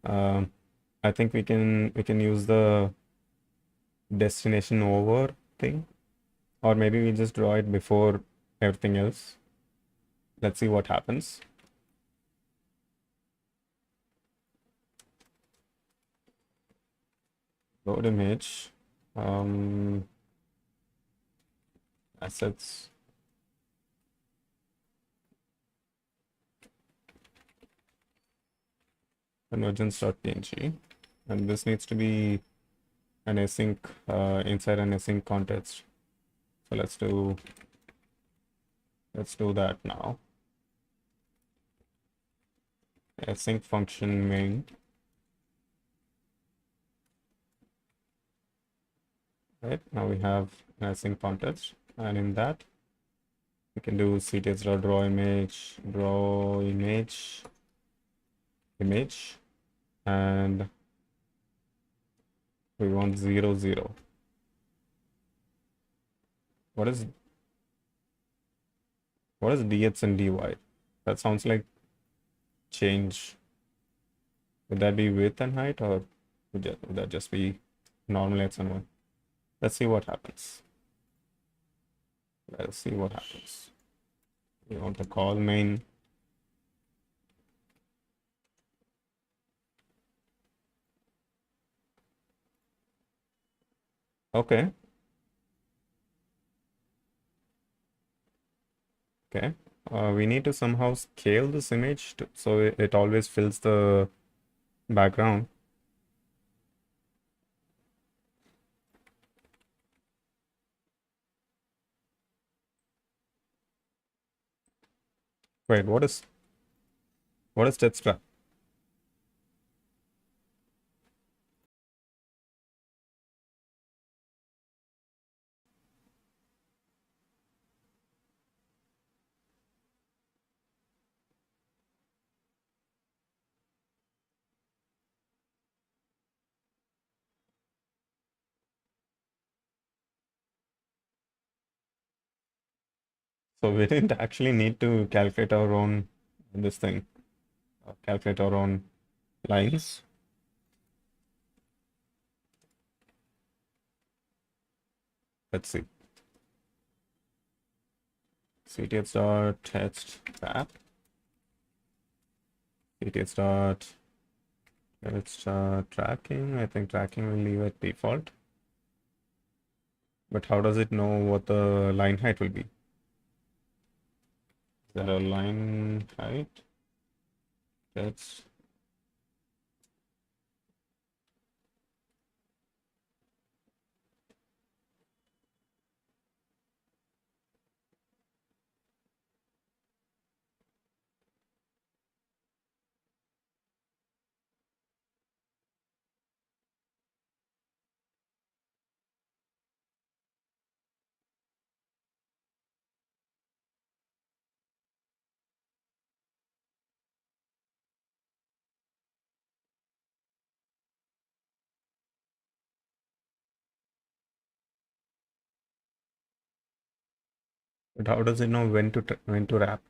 I think we can use the destination over thing, or maybe we just draw it before everything else. Let's see what happens. Load image, assets. Convergence.png, and this needs to be an async inside an async context. So let's do that now. Async function main. Right, now we have an async context, and in that we can do cts.draw image, image, and we want 0, 0. What is dx and dy? That sounds like change. Would that be width and height, or would that just be normal x and y? Let's see what happens. Let's see what happens. We want to call main. Okay. Okay. We need to somehow scale this image so it always fills the background. Wait, what is textra? So we didn't actually need to calculate our own this thing, calculate our own lines. Let's see. cts dot text wrap. cts dot tracking. I think tracking will leave at default. But how does it know what the line height will be? Is there a line height? Text. But how does it know when to wrap?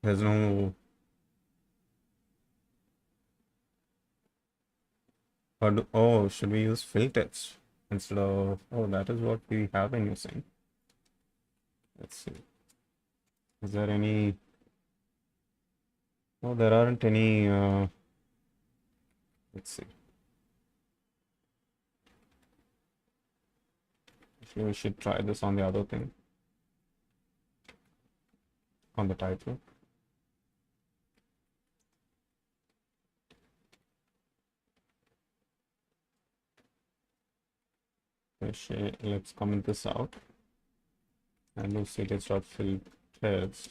There's no. Oh, should we use filters instead of? Oh, that is what we have been using. Let's see. Is there any? Oh, there aren't any. Let's see. Actually, we should try this on the other thing, on the title. Let's comment this out and we'll see filters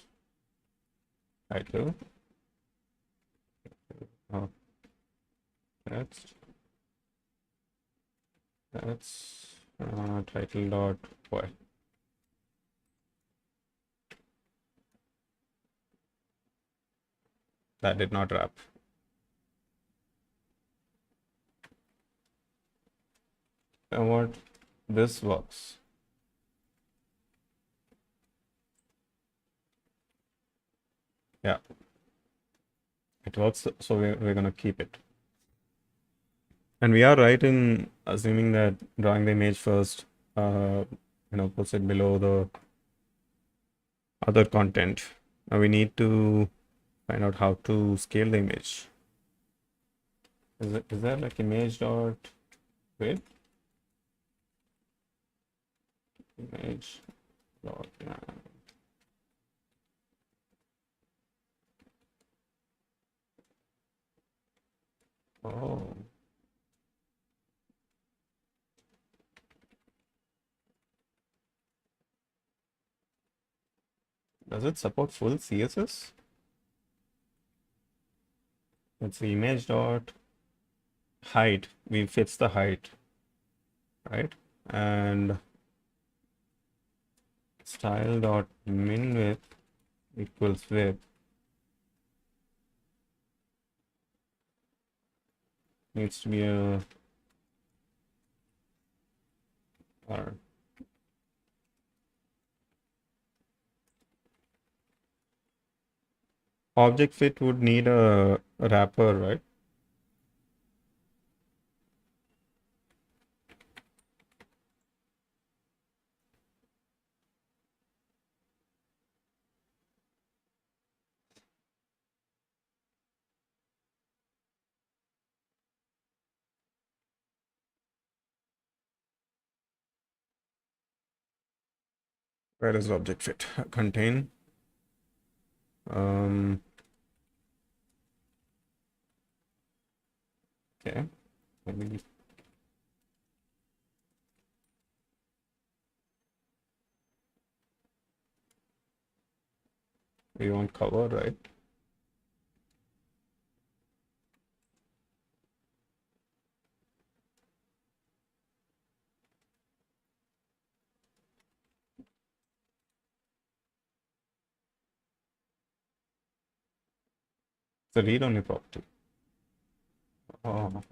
title. Oh, that's title dot y. That did not wrap. And what this works. Yeah, it works. So we're gonna keep it. And we are right in assuming that drawing the image first, puts it below the other content. Now we need to find out how to scale the image. Is there like image dot width? Image dot oh. Does it support full CSS? Let's see, image dot height. We fix the height, right? And style dot min width equals width. Needs to be a or object fit would need a wrapper, right? Where is object fit? Contain. Okay. Maybe we want cover, right? It's a read-only property. Oh.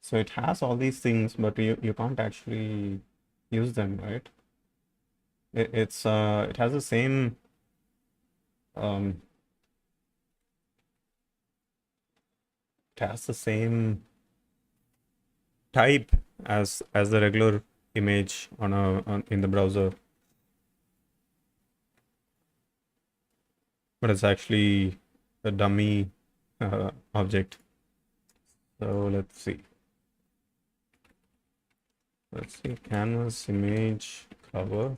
So it has all these things, but you can't actually use them, right? It has the same um it has the same type as the regular image in the browser, but it's actually a dummy object. So let's see. Canvas image cover.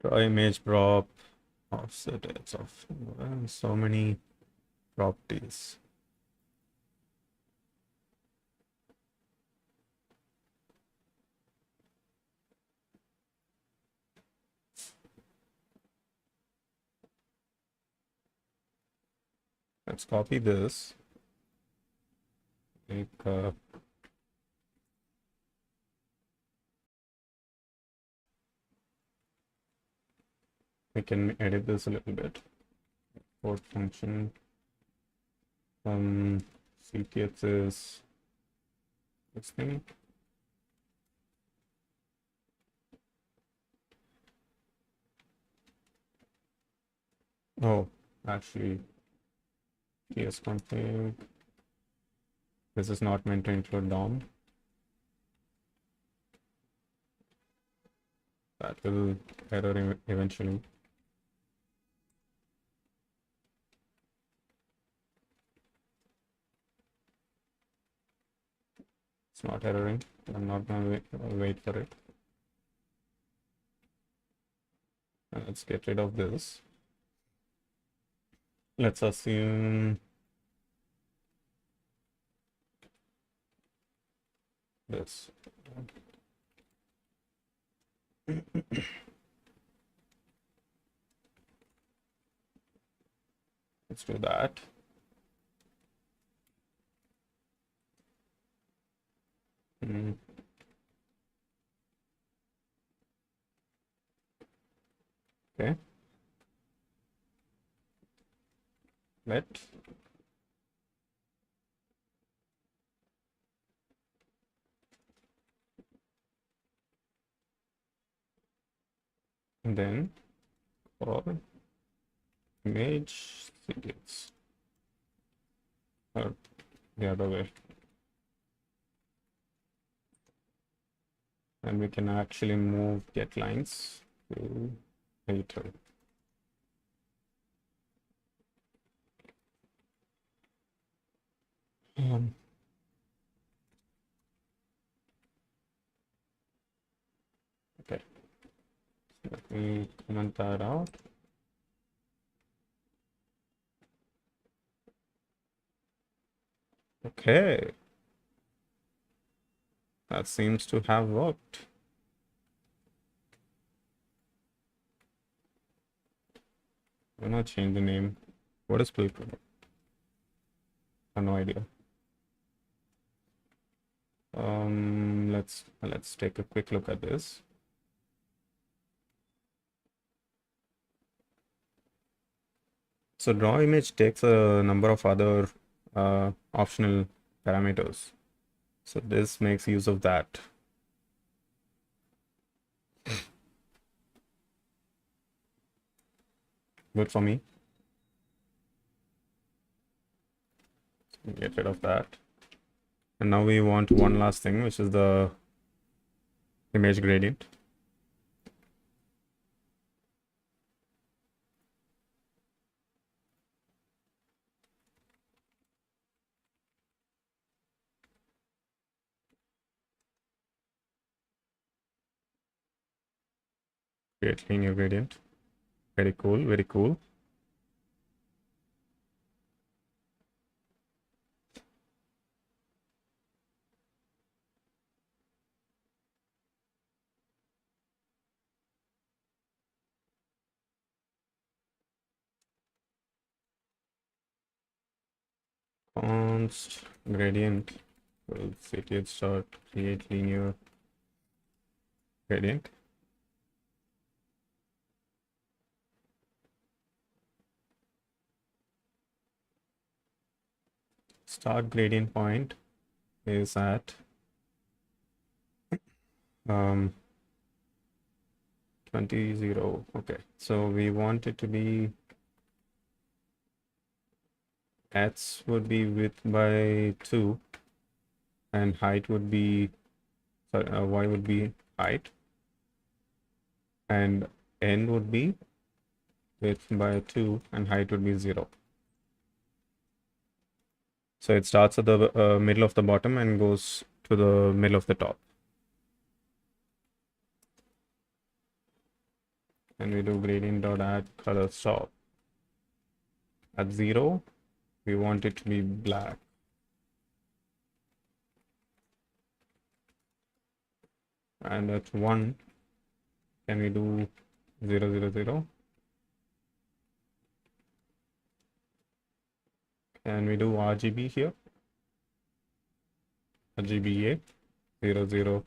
Draw image prop, offset, it's off. So many properties. Let's copy this. Make we can edit this a little bit. Port function. CTX is this thing. Oh, actually, ts config. This is not meant to include DOM. That will error eventually. It's not erroring. I'm not gonna wait for it. Let's get rid of this. Let's assume this. Let's do that. Okay. Let and then for image CTX or the other way. And we can actually move get lines to later. Okay, so let me comment that out. Okay, that seems to have worked. I'm gonna change the name. What is Blueprint? I have no idea. Let's take a quick look at this. So draw image takes a number of other optional parameters. So this makes use of that. Good for me. So get rid of that. And now we want one last thing, which is the image gradient. Create linear gradient. Very cool, very cool. Const gradient will ctx start create linear gradient. Start gradient point is at 20, 0. Okay, so we want it to be x would be width by 2 and height would be y would be height and n would be width by 2 and height would be 0. So it starts at the middle of the bottom and goes to the middle of the top. And we do gradient dot add color stop. At 0, we want it to be black. And at 1, can we do 0, 0, 0? and we do RGB here, RGBA 0, 0,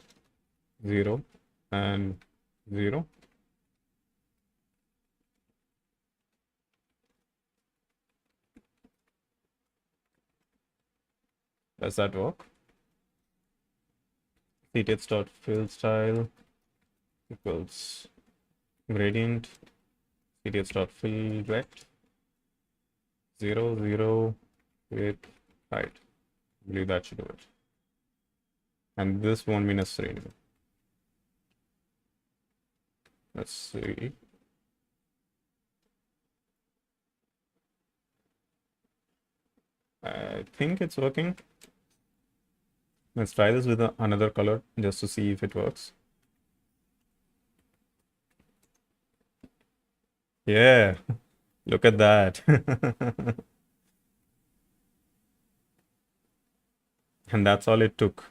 0, and 0. Does that work? cts.fill style equals gradient cts.fill rect 0, 0 with height. I believe that should do it. And this won't be necessary anymore. Let's see. I think it's working. Let's try this with another color just to see if it works. Yeah, look at that. And that's all it took.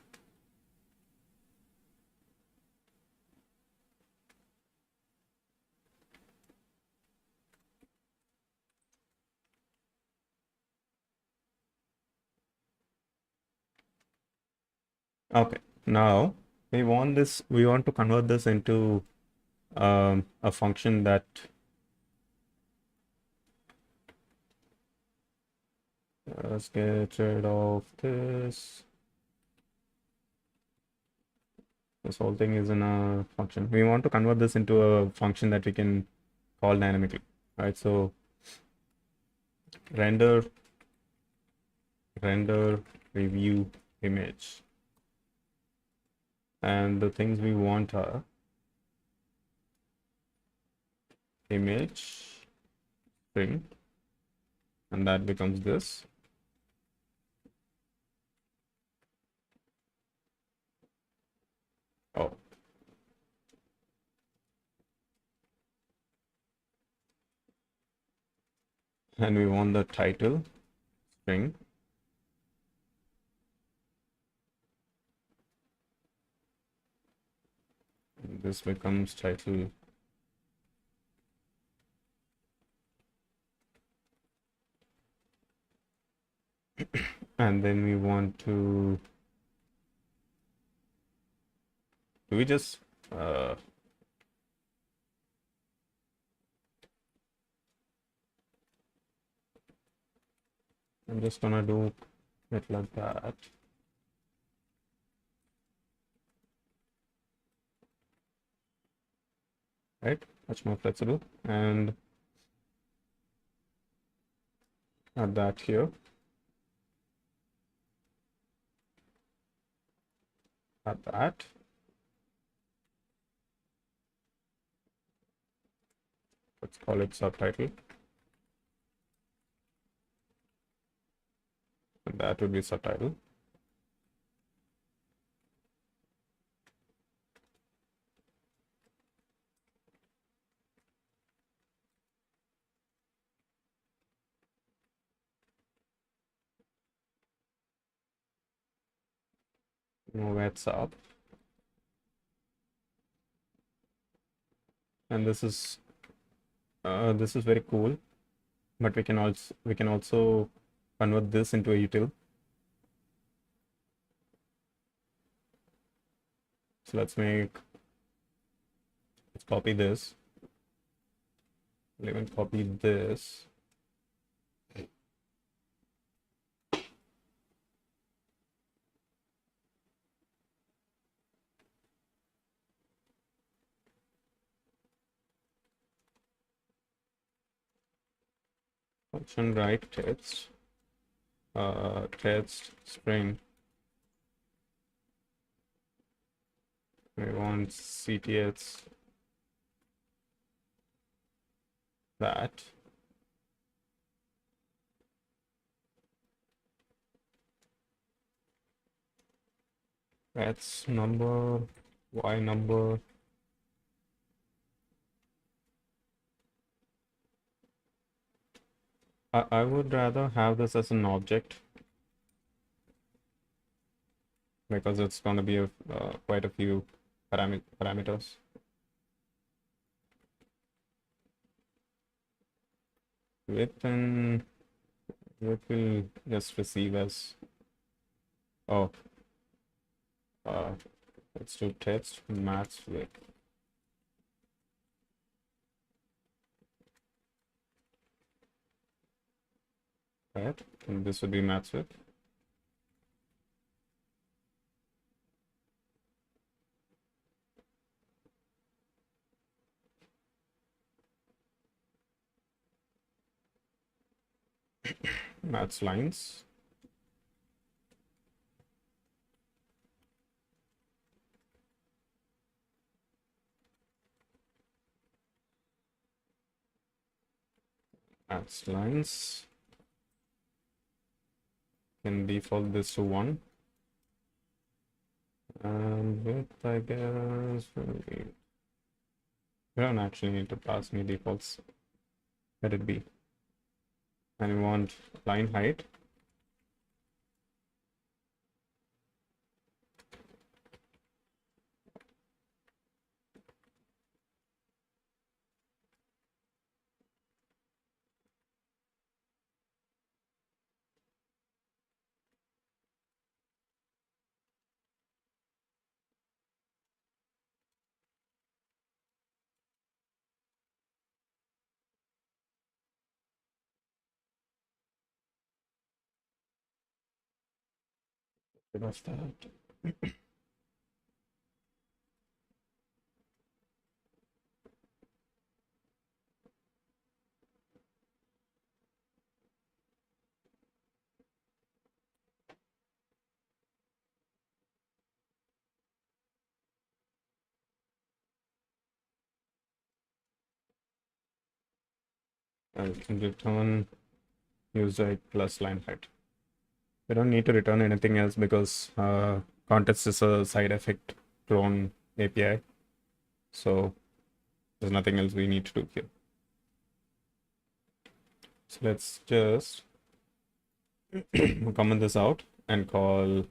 Okay, now we want to convert this into a function that let's get rid of this. This whole thing is in a function. We want to convert this into a function that we can call dynamically, right? So render review image, and the things we want are image string, and that becomes this. Oh, and we want the title string. This becomes title. And then we want to, do we just I'm just gonna do it like that. Right, much more flexible, and add that here. Add that. Let's call it subtitle. And that would be subtitle. Move it up. And this is very cool, but we can also convert this into a util. So let's copy this. We'll even copy this. Function write text string. We want cts that. That's number, y number. I would rather have this as an object because it's going to be quite a few parameters. Width and It will just receive as, oh, uh, let's do text match with, right? And this would be match with. Match lines. Match lines. Can default this to 1. And width, I guess, we don't actually need to pass any defaults. Let it be. And we want line height. Bit of that. And we can return user height plus line height. We don't need to return anything else because context is a side effect clone API. So there's nothing else we need to do here. So let's just comment this out and call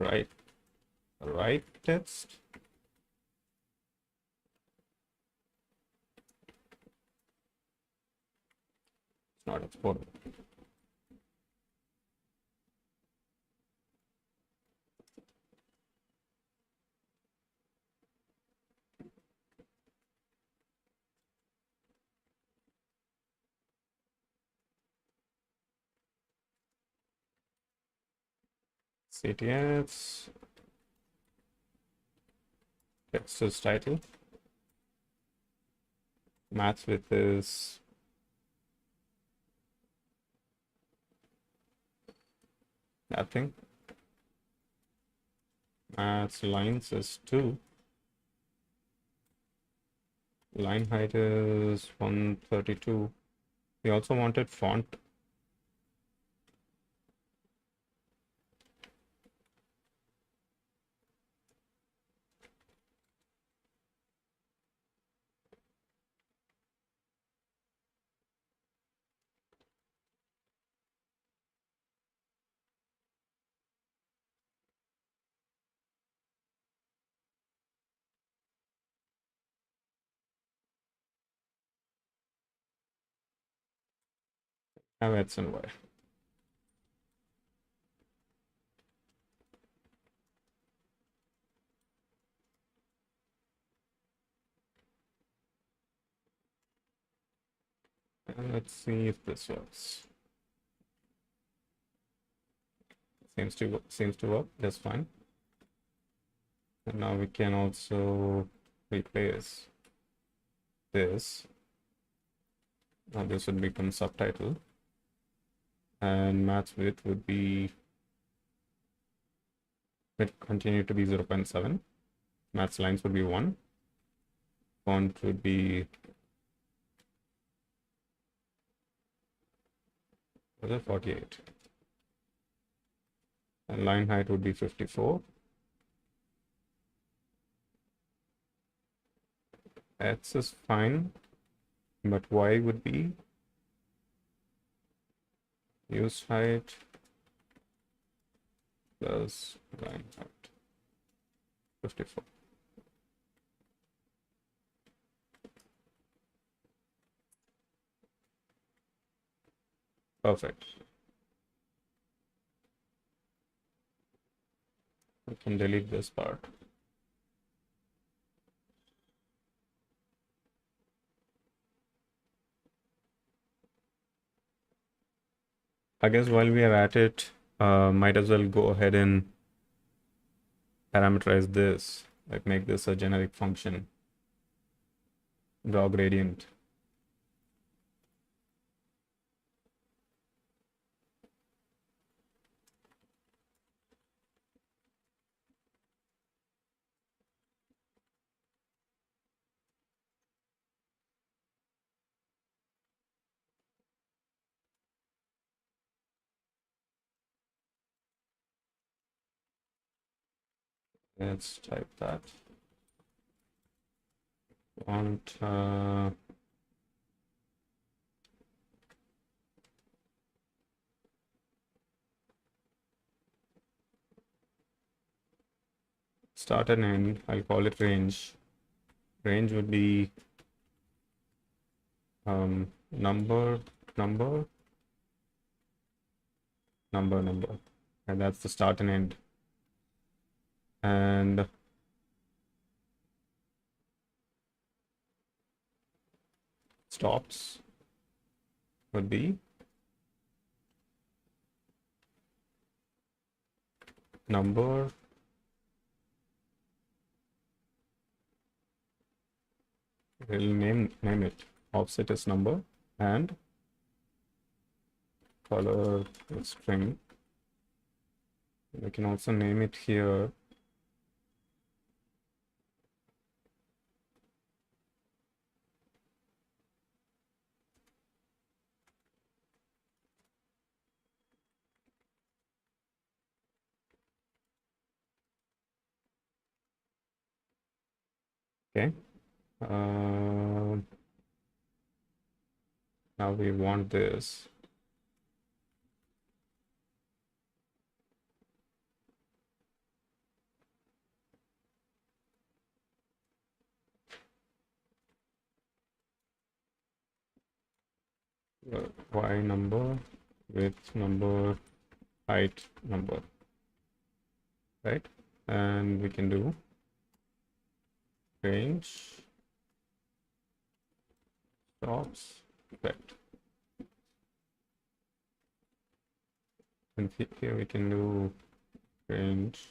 right text. It's not exported. CTF text is title. Match with is nothing. Match lines is 2. Line height is 132. We also wanted font. Have X and Y. And let's see if this works. Seems to work just fine. And now we can also replace this. Now this would become subtitle. And match width would be, it continue to be 0.7. Match lines would be 1. Font would be 48. And line height would be 54. X is fine, but Y would be use height plus line height 54. Perfect. I can delete this part. I guess while we are at it, might as well go ahead and parameterize this, like make this a generic function, draw gradient. Let's type that. Want start and end. I'll call it range. Range would be number, number, number, number, and that's the start and end. And stops would be number, we'll name it offset is number, and color is string. We can also name it here okay. Now we want this. Y number, width number, height number, right? And we can do range, stops, effect. And here we can do range,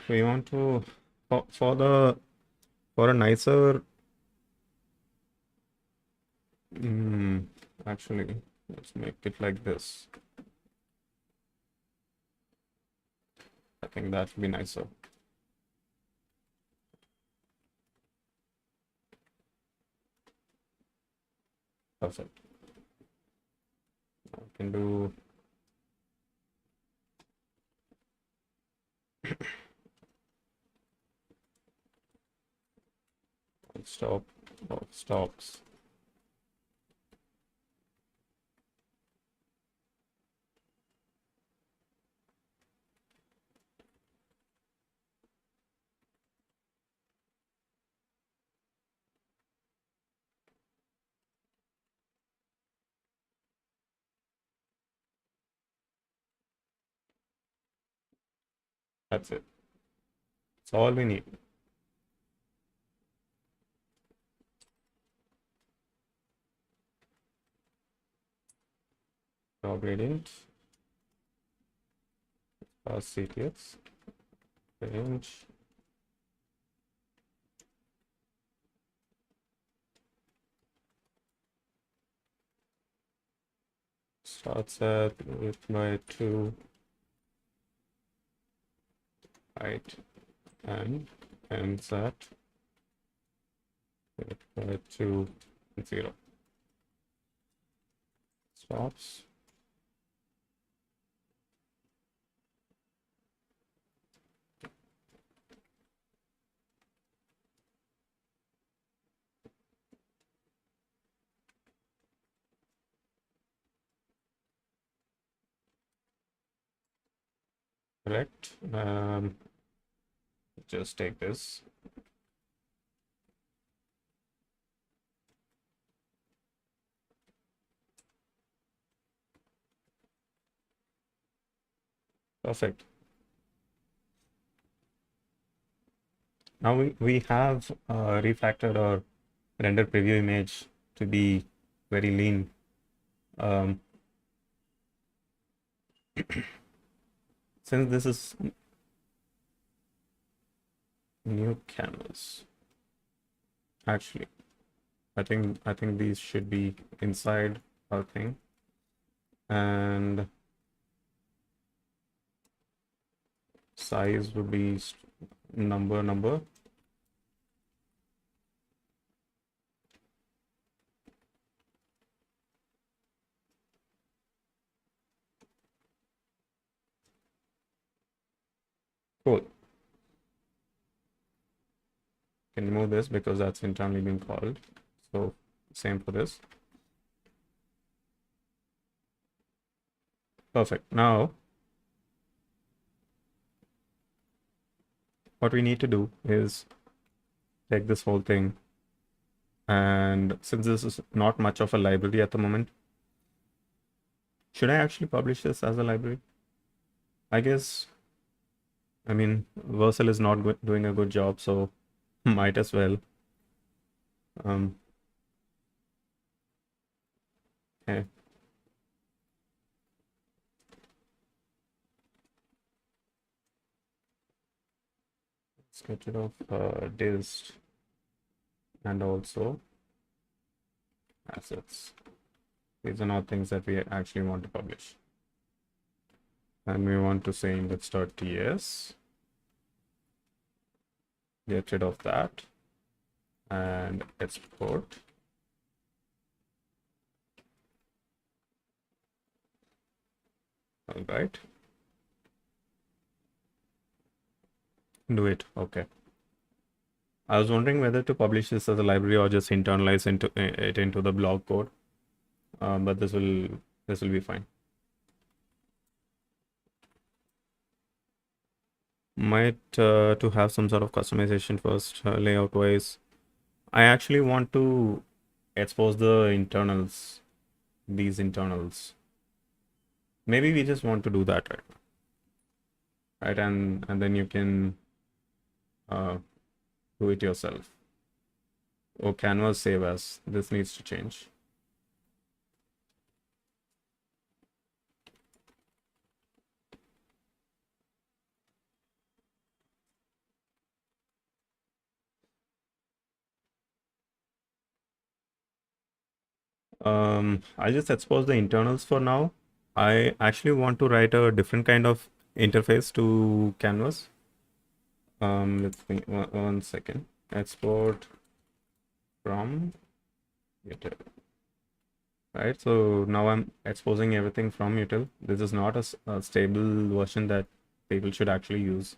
we want to for a nicer actually let's make it like this. I think that would be nicer. Perfect. I can do stop of stops. That's it. That's all we need. Draw gradient, CTX, range, starts at width by 2, height, and ends at width by 2, 0. Stops. Correct. Just take this. Perfect. Now we have refactored our render preview image to be very lean. Since this is new canvas, actually, I think these should be inside our thing, and size would be number. Cool. Can remove this because that's internally being called. So same for this. Perfect. Now what we need to do is take this whole thing, and since this is not much of a library at the moment, should I actually publish this as a library? I guess, I mean, Versal is not doing a good job, so might as well. Okay. Let's get rid of dist and also assets. These are not things that we actually want to publish. And we want to say index.ts. Get rid of that and export. All right. Do it. Okay. I was wondering whether to publish this as a library or just internalize it into the blog code, but this will be fine. Might to have some sort of customization first, layout wise. I actually want to expose the internals, these internals. Maybe we just want to do that right, and then you can do it yourself. Oh, canvas save as. This needs to change. I'll just expose the internals for now. I actually want to write a different kind of interface to canvas. Let's think, one second. Export from util. Right, so now I'm exposing everything from util. This is not a stable version that people should actually use.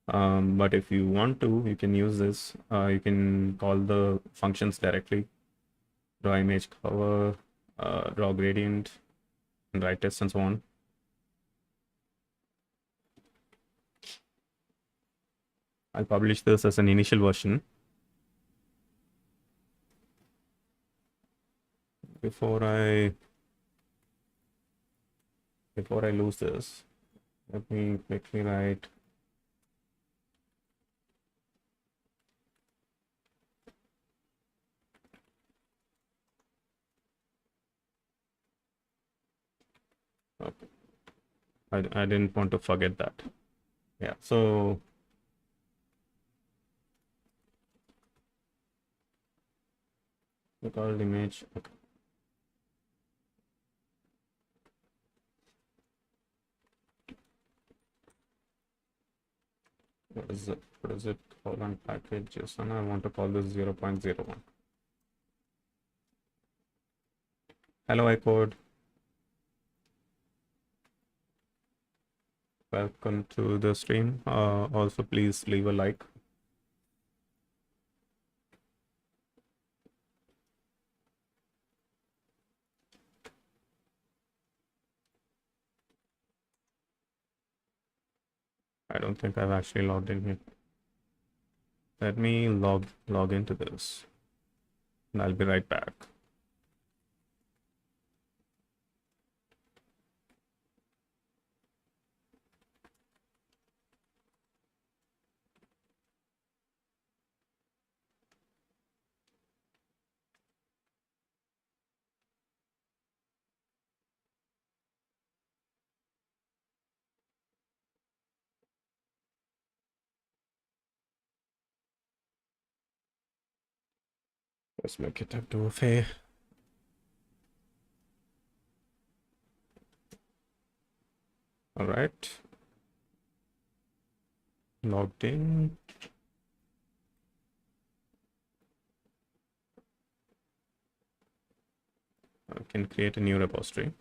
But if you want to, you can use this. You can call the functions directly. Draw image cover, draw gradient, and write tests and so on. I'll publish this as an initial version. Before I lose this, let me quickly write okay. I didn't want to forget that. Yeah, so we called image. Okay. What is it called on packages? And I want to call this 0.01. Hello, iCode. Welcome to the stream. Also, please leave a like. I don't think I've actually logged in here. Let me log into this, and I'll be right back. Let's make it up to a fair. All right. Logged in. I can create a new repository.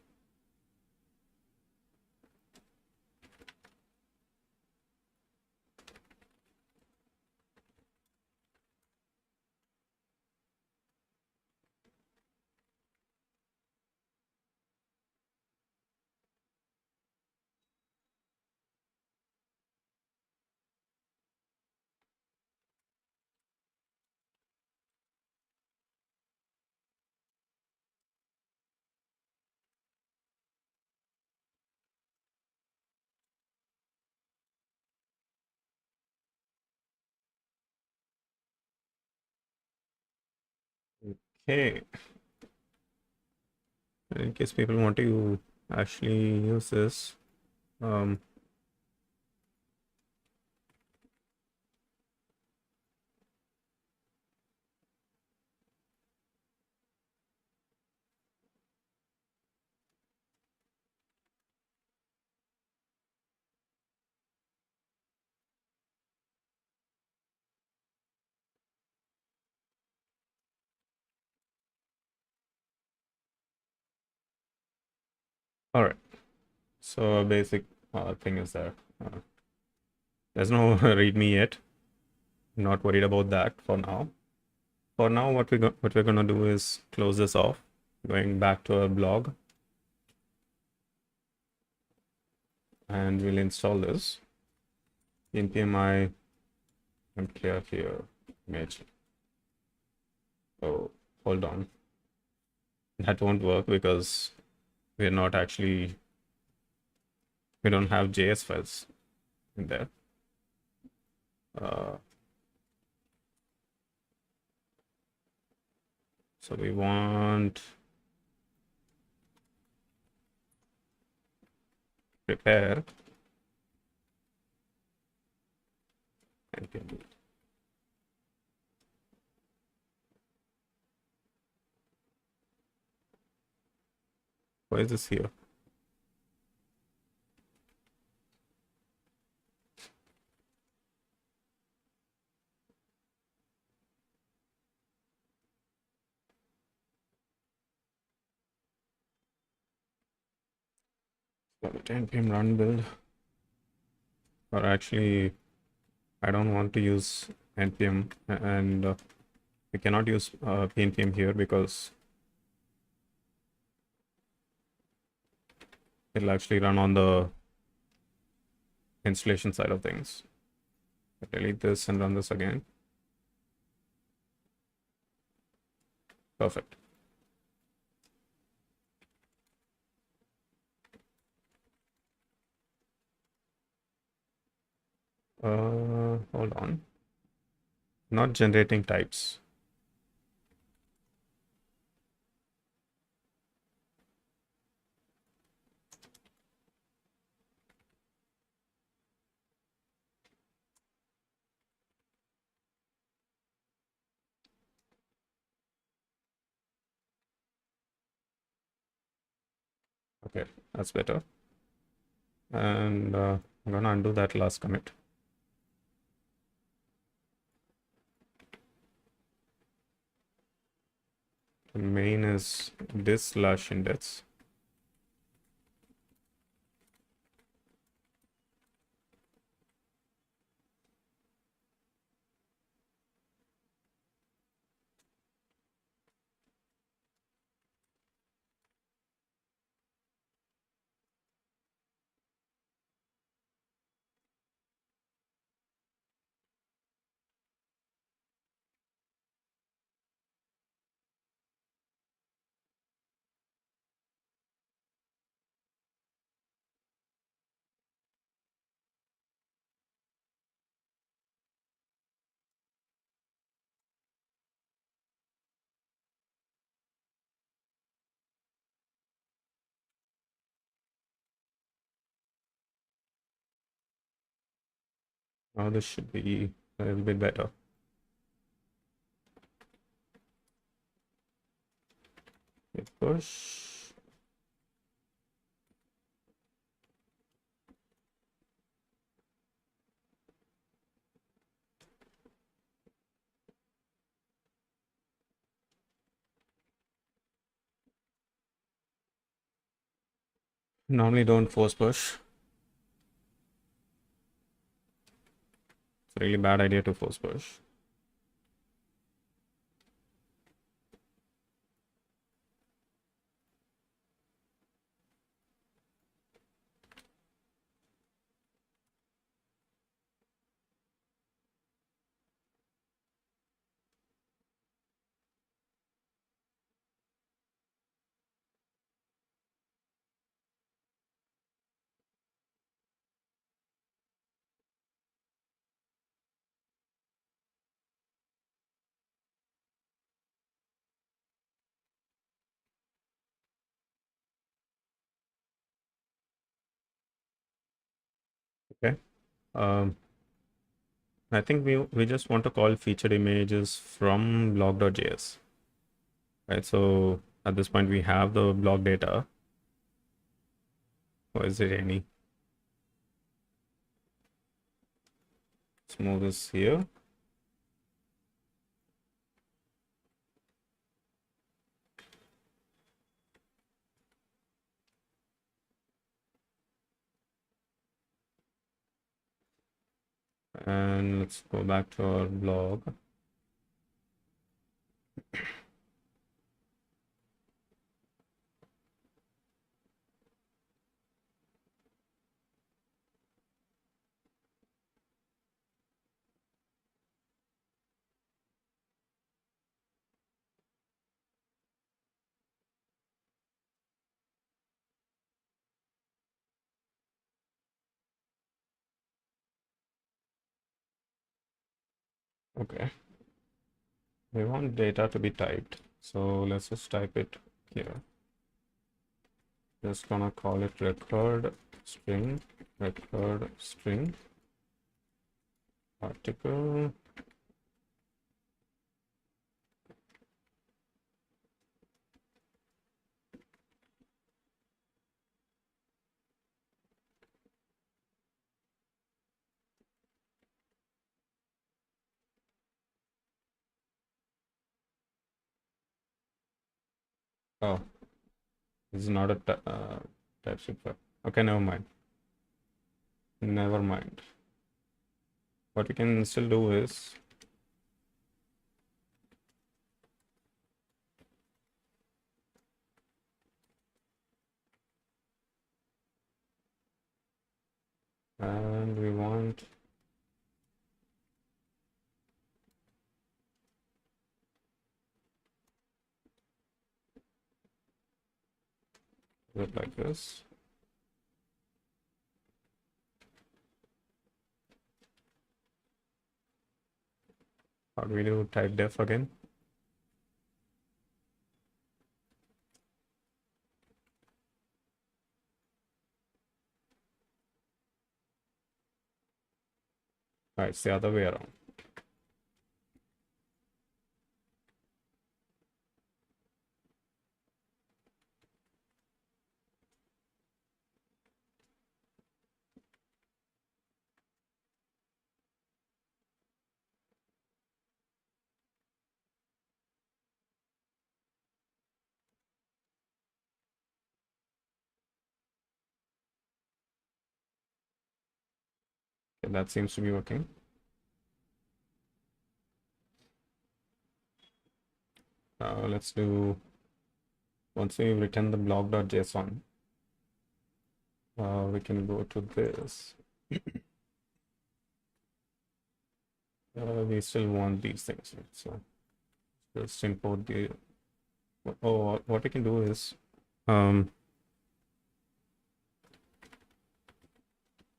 Okay. In case people want to actually use this, all right. So basic thing is there. There's no README yet. Not worried about that for now. For now, what we're gonna do is close this off, going back to our blog, and we'll install this. npmi and clear here image. Oh, hold on. That won't work because we don't have JS files in there. So we want prepare npm. Why is this here? npm run build. Or actually, I don't want to use npm, and we cannot use npm here because it'll actually run on the installation side of things. Delete this and run this again. Perfect. Hold on. Not generating types. Okay, that's better. And I'm gonna undo that last commit. The main is this/index. Now this should be a little bit better. Hit push. Normally don't force push. It's a really bad idea to force push. Okay. I think we just want to call featured images from blog.js. Right. So at this point we have the blog data. Or is there any? Let's move this here. And let's go back to our blog. Okay. We want data to be typed. So let's just type it here. Just gonna call it record string article. Oh, this is not a TypeScript file. Okay, never mind. Never mind. What we can still do is and we want it like this. How do we do type def again? Right, it's the other way around. that seems to be working. Let's do, once we've written the blog.json, we can go to this. We still want these things, right? So just import the, oh, what we can do is,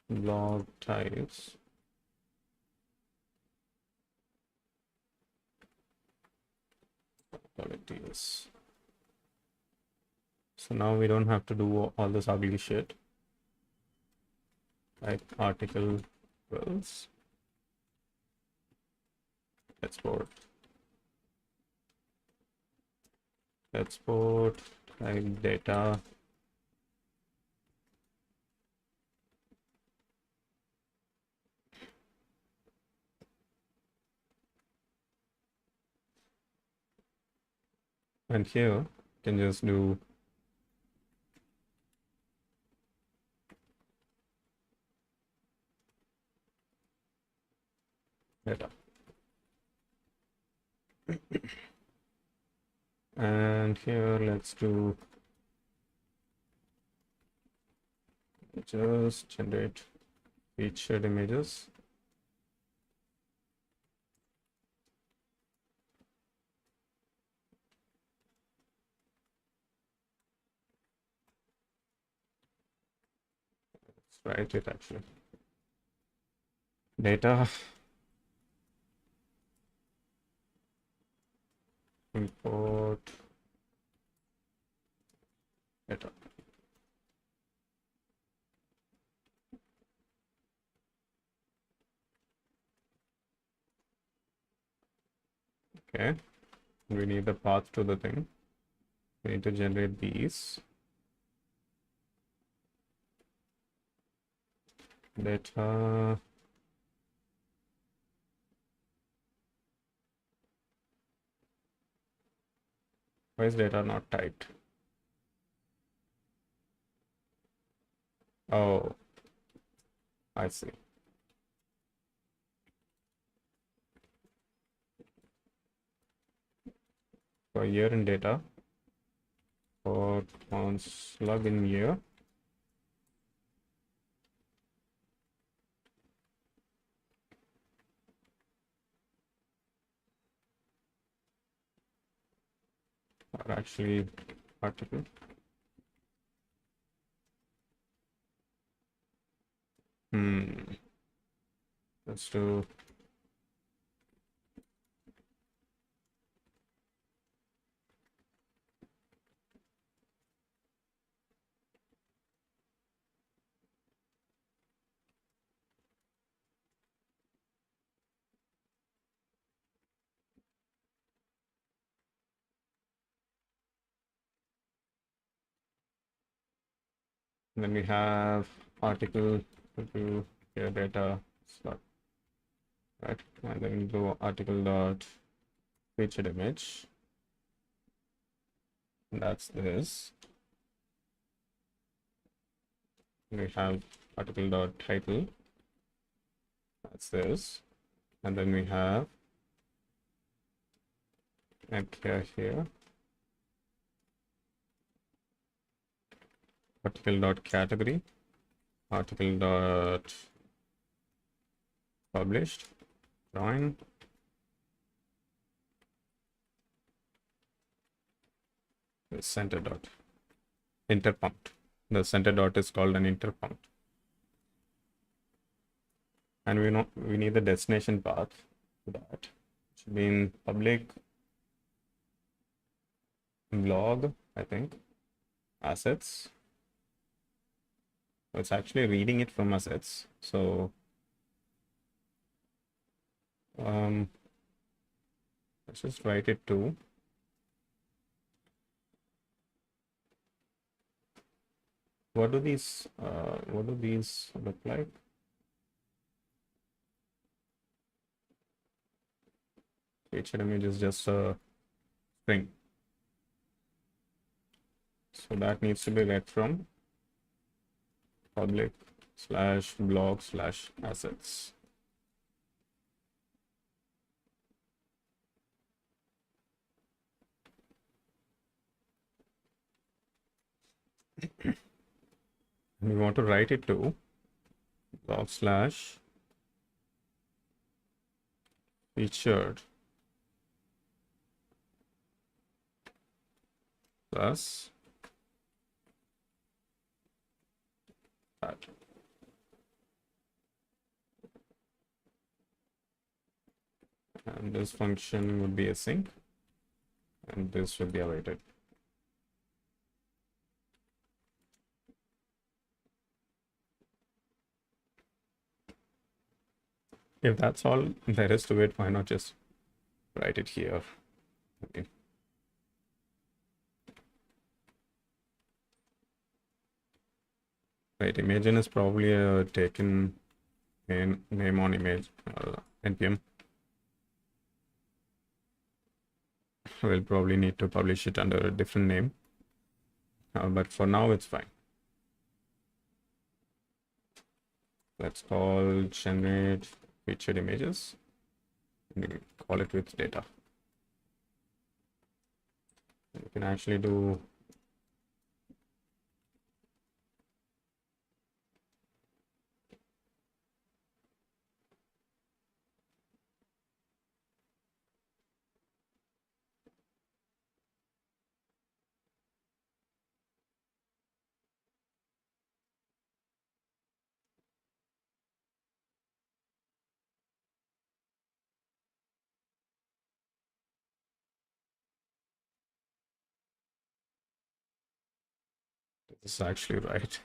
blog types. Qualities. So now we don't have to do all this ugly shit. Like article wells. Export. Export type data. And here you can just do data. And here let's do just generate featured images. Let's write it actually. Data import data. Okay, we need the path to the thing. We need to generate these data. Why is data not typed? Oh, I see. For year in data, for on slug in year, or actually article. Let's do then we have article to year data slug, right? And then we do article dot featured image. And that's this. We have article dot title. That's this. And then we have here article dot category, article dot published, join. The center dot interpunct. The center dot is called an interpunct. And we need the destination path for that. It should be in public blog, I think, assets. It's actually reading it from assets. So let's just write it to what do these look like? Featured image is just a string. So that needs to be read from public /blog/assets. And we want to write it to blog/featured plus that. And this function would be async, and this would be awaited. If that's all there is to it, why not just write it here? Okay. Right, imagine is probably a taken name on image npm. We'll probably need to publish it under a different name, but for now it's fine. Let's call generate featured images and we'll call it with data. You can actually do this is actually right.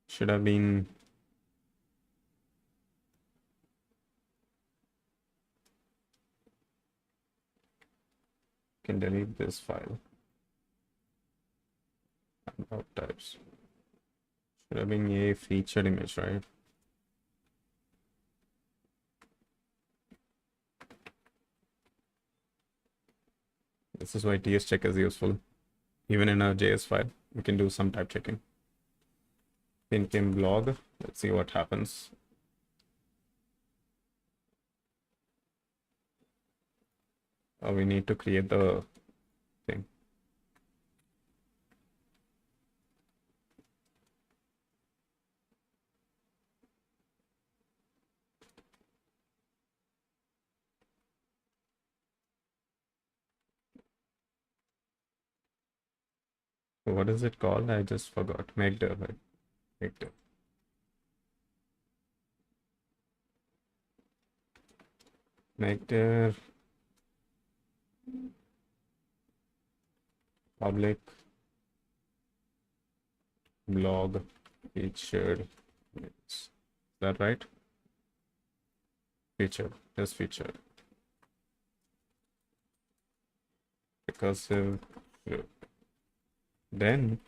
Should have been can delete this file. About types. Should have been a featured image, right? This is why TS check is useful. Even in a JS file, we can do some type checking. npm blog. Let's see what happens. We need to create the thing. What is it called? I just forgot. Megdir, right? Megdir. Megdir public blog featured. Is that right? Featured. Yes, featured. Recursive. Then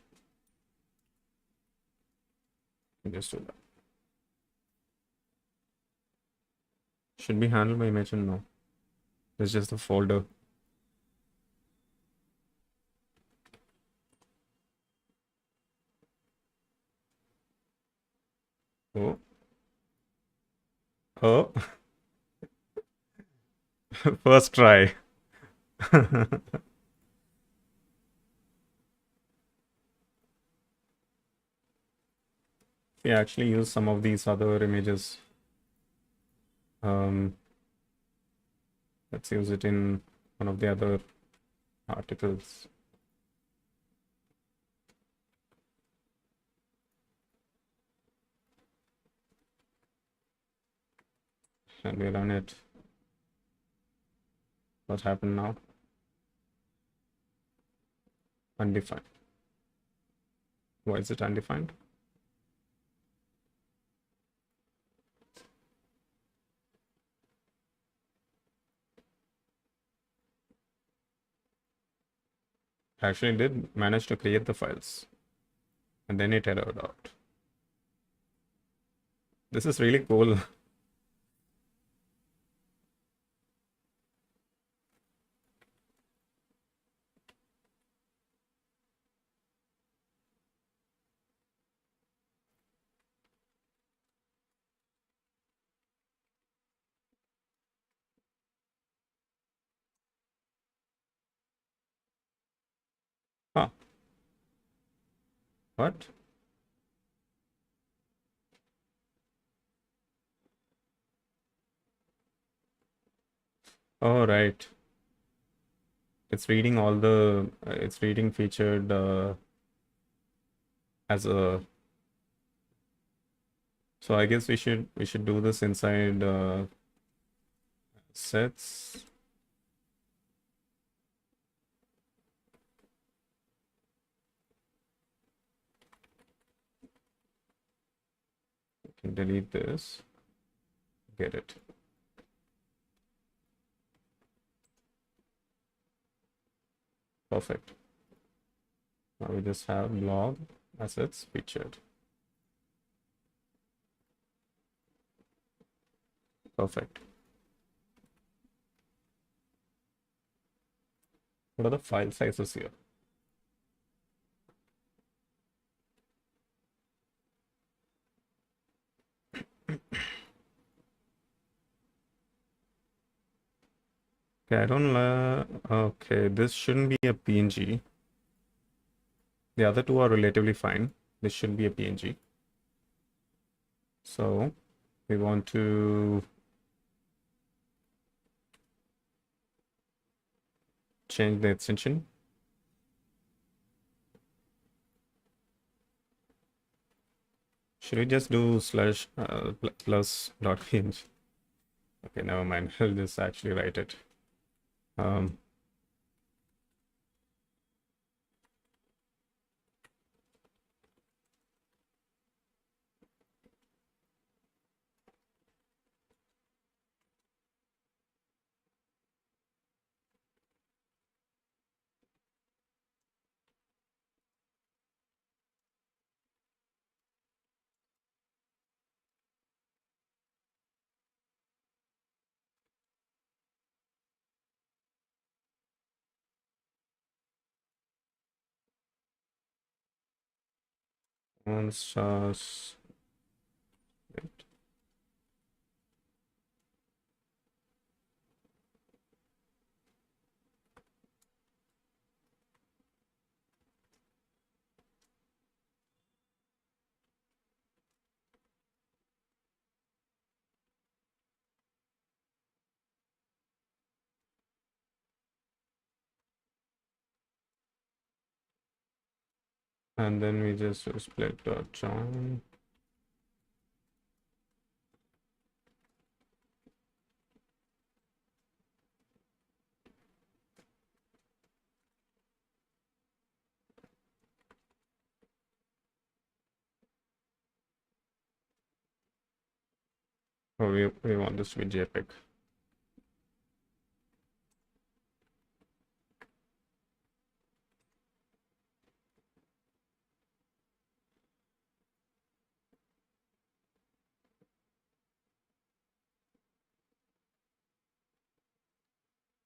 just do that. Should be handled by Emotion. No. It's just a folder. Oh. Oh. First try. We actually use some of these other images. Let's use it in one of the other articles. And we run it. What happened now? Undefined. Why is it undefined? Actually did manage to create the files. And then it errored out. This is really cool. What? Oh, right. It's reading all the, it's reading featured as a, so I guess we should do this inside sets. We can delete this, get it. Perfect. Now we just have blog assets featured. Perfect. What are the file sizes here? Okay, I don't okay, this shouldn't be a PNG. The other two are relatively fine. This should be a PNG. So we want to change the extension. Should we just do slash plus dot png? Okay, never mind. I'll just actually write it. Um, stars, wait. And then we just do split dot join. Oh, we want this to be JPEG.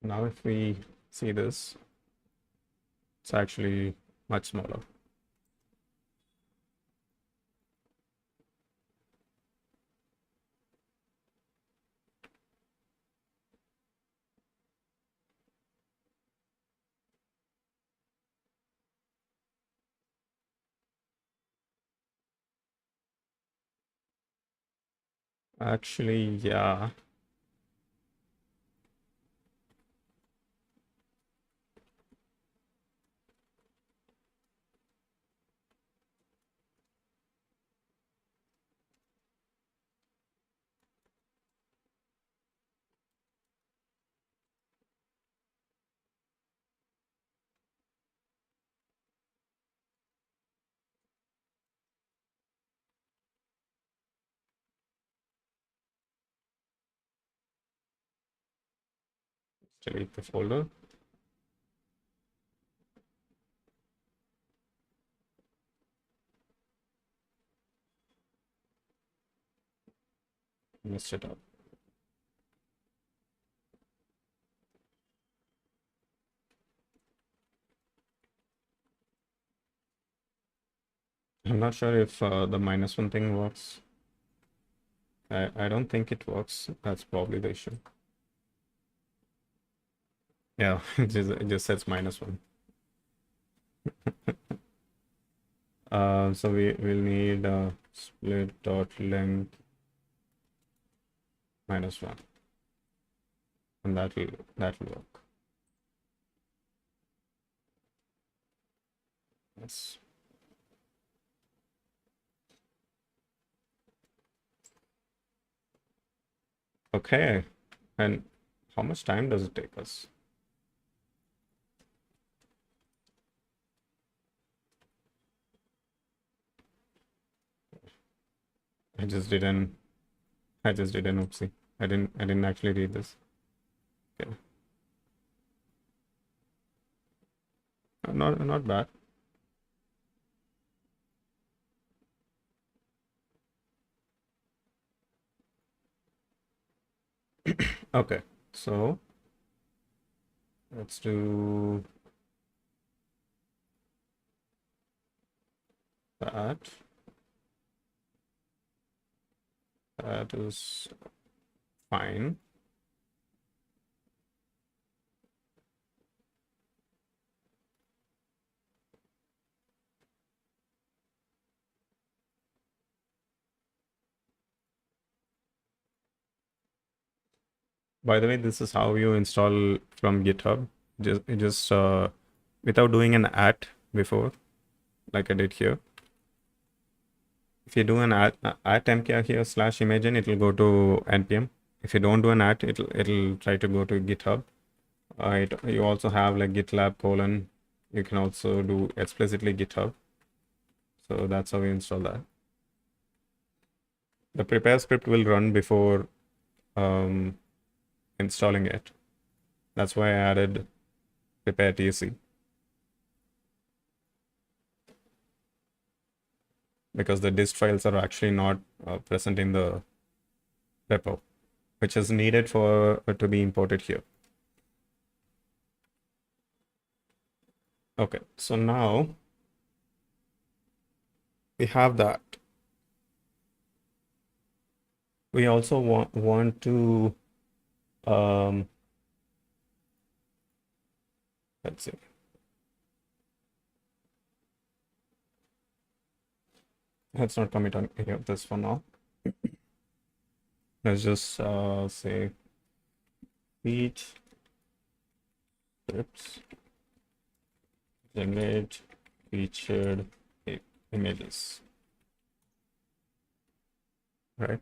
Now if we see this, it's actually much smaller. Actually, yeah. Delete the folder. Messed it up. I'm not sure if the -1 thing works. I don't think it works. That's probably the issue. Yeah, it just says -1. So we'll need split dot length -1, and that'll work. Yes. Okay. And how much time does it take us? I just did an oopsie. I didn't actually read this. Okay. Not bad. Okay. So let's do that. That is fine. By the way, this is how you install from GitHub. Just without doing an at before, like I did here. If you do an at mkr here /imagine, it'll go to npm. If you don't do an at, it'll try to go to GitHub. You also have like GitLab : you can also do explicitly GitHub. So that's how we install that. The prepare script will run before installing it. That's why I added prepare TC. Because the dist files are actually not present in the repo, which is needed for to be imported here. Okay, so now we have that. We also want to let's see. Let's not commit on any of this for now. Let's just say feed scripts generate featured images, right?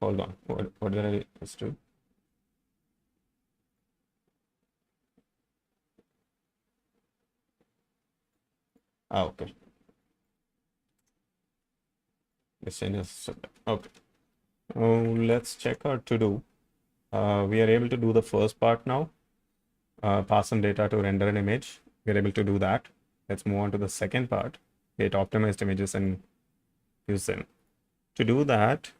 Hold on. What did I just do? Okay. Okay. Let's check our to-do. We are able to do the first part now. Pass some data to render an image. We're able to do that. Let's move on to the second part. Create optimized images and use them. To do that,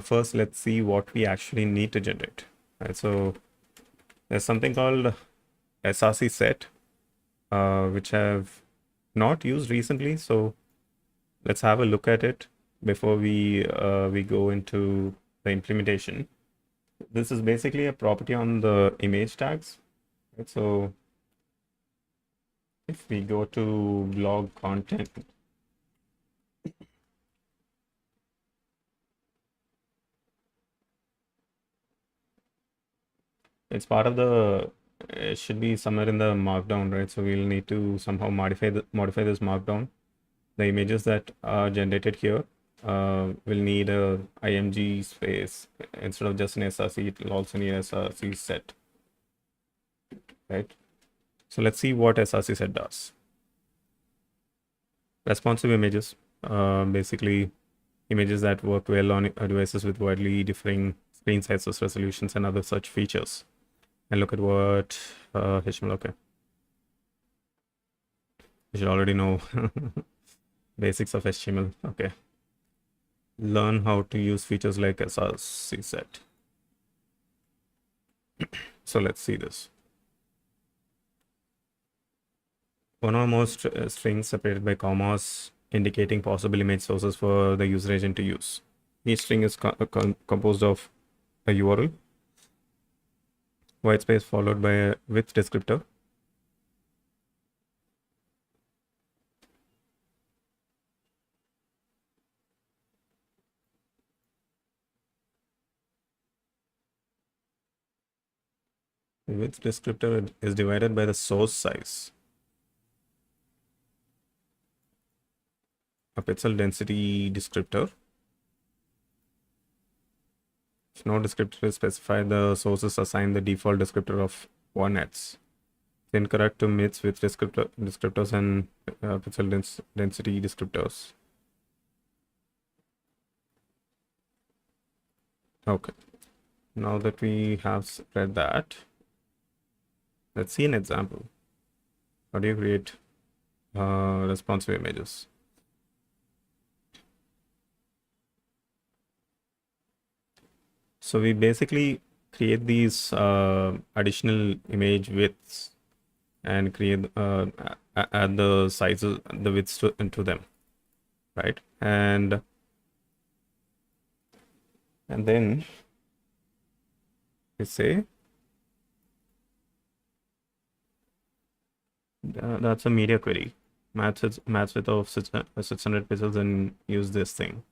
first let's see what we actually need to generate. Right, so there's something called src set, which I've not used recently. So let's have a look at it before we go into the implementation. This is basically a property on the image tags. Right? So if we go to blog content, it's part of the, it should be somewhere in the markdown, right? So we'll need to somehow modify this markdown. The images that are generated here will need a img space instead of just an src. It will also need src set, right? So let's see what src set does. Responsive images, basically images that work well on devices with widely differing screen sizes, resolutions, and other such features. And look at what HTML. Okay, you should already know basics of HTML. Okay, learn how to use features like src set. So let's see this. One or more strings separated by commas indicating possible image sources for the user agent to use. Each string is composed of a URL, white space followed by a width descriptor, width descriptor is divided by the source size. A pixel density descriptor. If no descriptor is specified, the sources assign the default descriptor of 1h. It's incorrect to mix with descriptors and pixel density descriptors. Okay. Now that we have read that, let's see an example. How do you create responsive images? So we basically create these additional image widths and create add the sizes, the widths into them, right? And then we say that's a media query. Match width of 600 pixels and use this thing.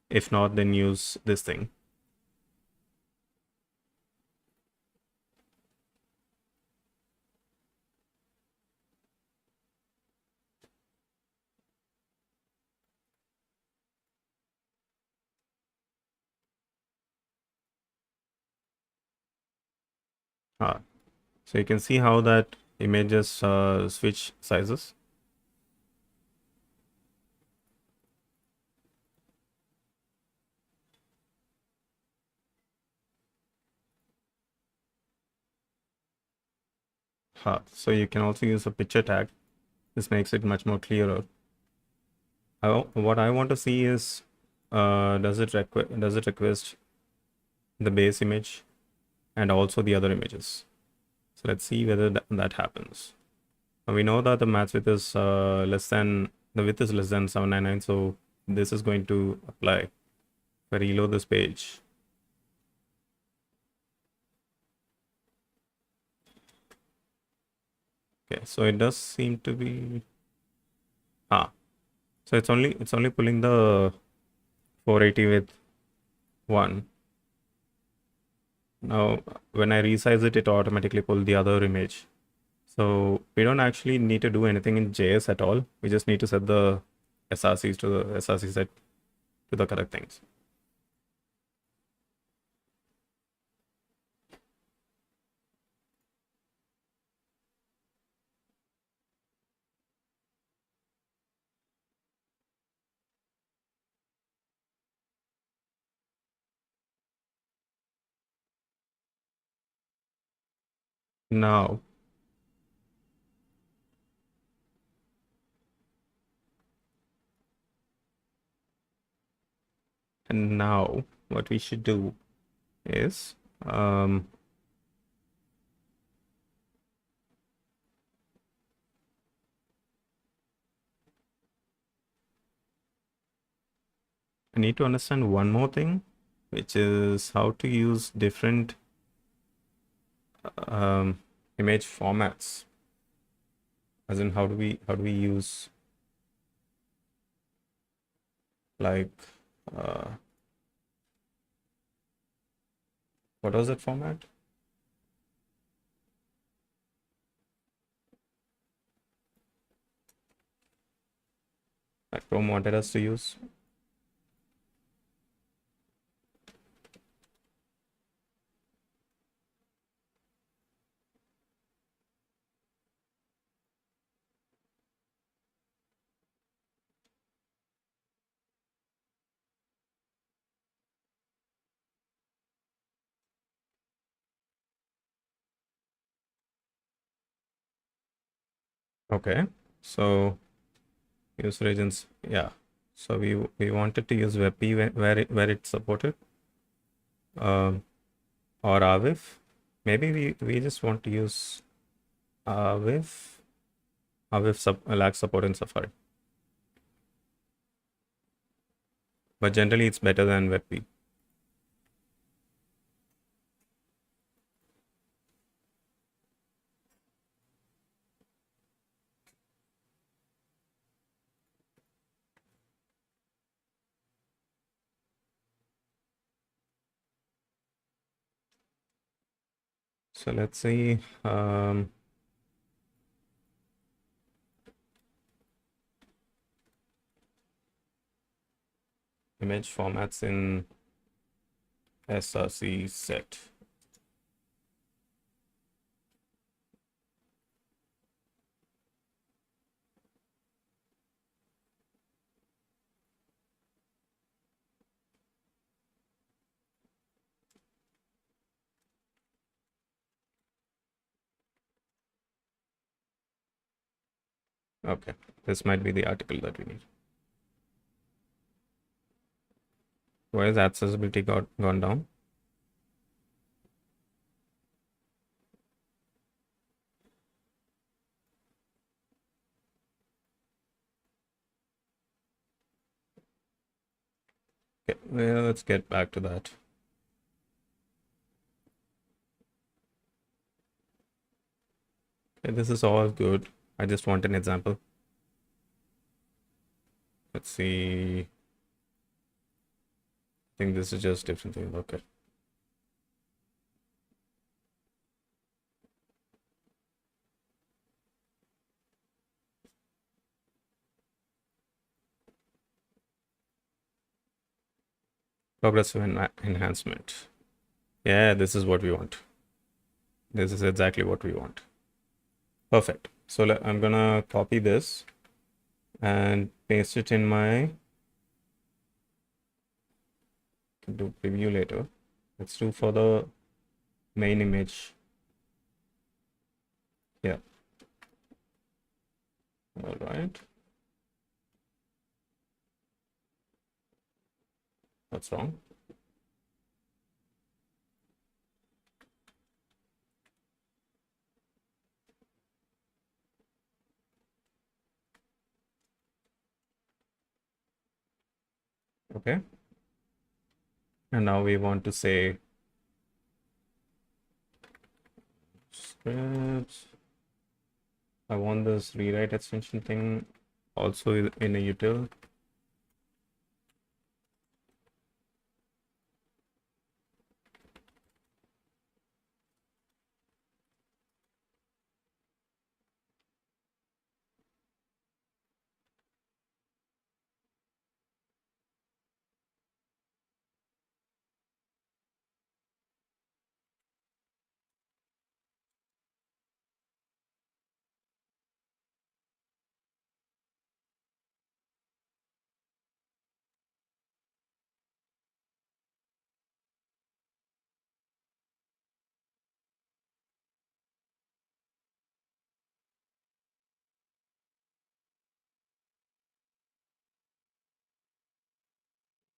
If not, then use this thing. So you can see how that images switch sizes. So you can also use a picture tag. This makes it much more clearer. What I want to see is does it request the base image and also the other images. So let's see whether that happens. Now we know that the match width is the width is less than 799, so this is going to apply. If I reload this page, okay, so it does seem to be so it's only pulling the 480 with 1. Now when I resize it, it automatically pull the other image. So we don't actually need to do anything in JS at all. We just need to set the SRCs to the SRC set to the correct things. Now, what we should do is I need to understand one more thing, which is how to use different image formats. As in, how do we use like what was that format? Like Chrome wanted us to use. Okay, so user agents, yeah. So we wanted to use WebP where it's supported, or AVIF. Maybe we just want to use AVIF. AVIF lacks support in Safari, but generally it's better than WebP. So let's see. Image formats in src set. Okay, this might be the article that we need. Why has accessibility gone down? Okay, well, let's get back to that. Okay, this is all good. I just want an example. Let's see. I think this is just different thing. Okay. Progressive enhancement. Yeah, this is what we want. This is exactly what we want. Perfect. So I'm gonna copy this and paste it in my, do preview later. Let's do for the main image. Yeah. All right. What's wrong? Okay. And now we want to say scripts. I want this rewrite extension thing also in a util.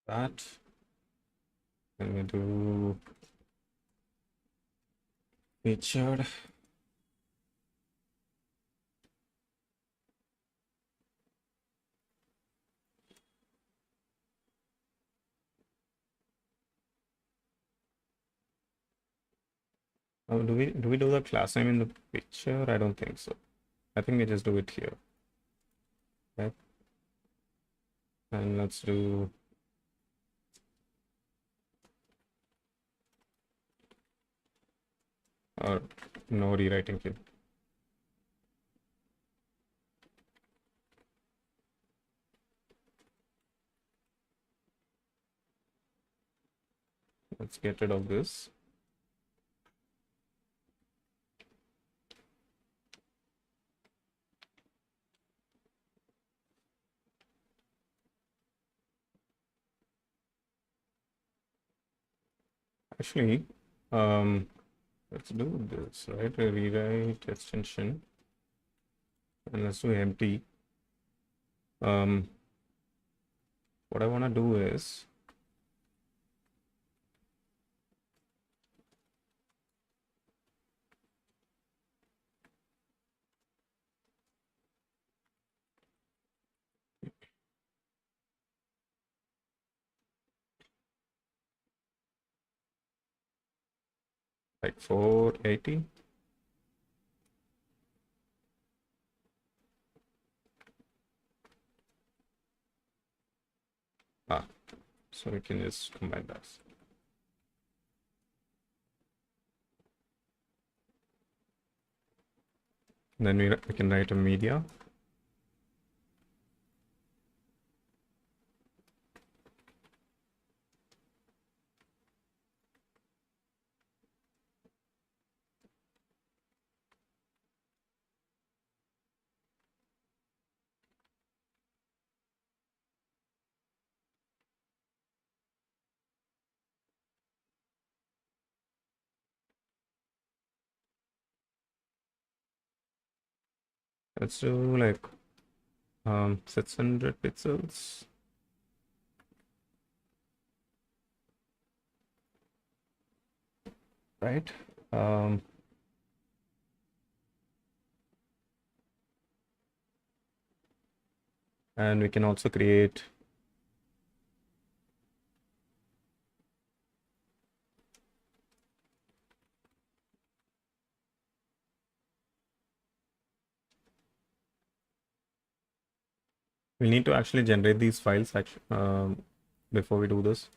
That. And we do featured. Oh, do we do the class name in the picture? I don't think so. I think we just do it here. Okay. And let's do or no rewriting here. Let's get rid of this. Actually, let's do this, right? A rewrite extension. And let's do empty. What I want to do is like 480. So we can just combine that. Then we can write a media. Let's do like 600 pixels. Right? Um, and we can also create we need to actually generate these files before we do this.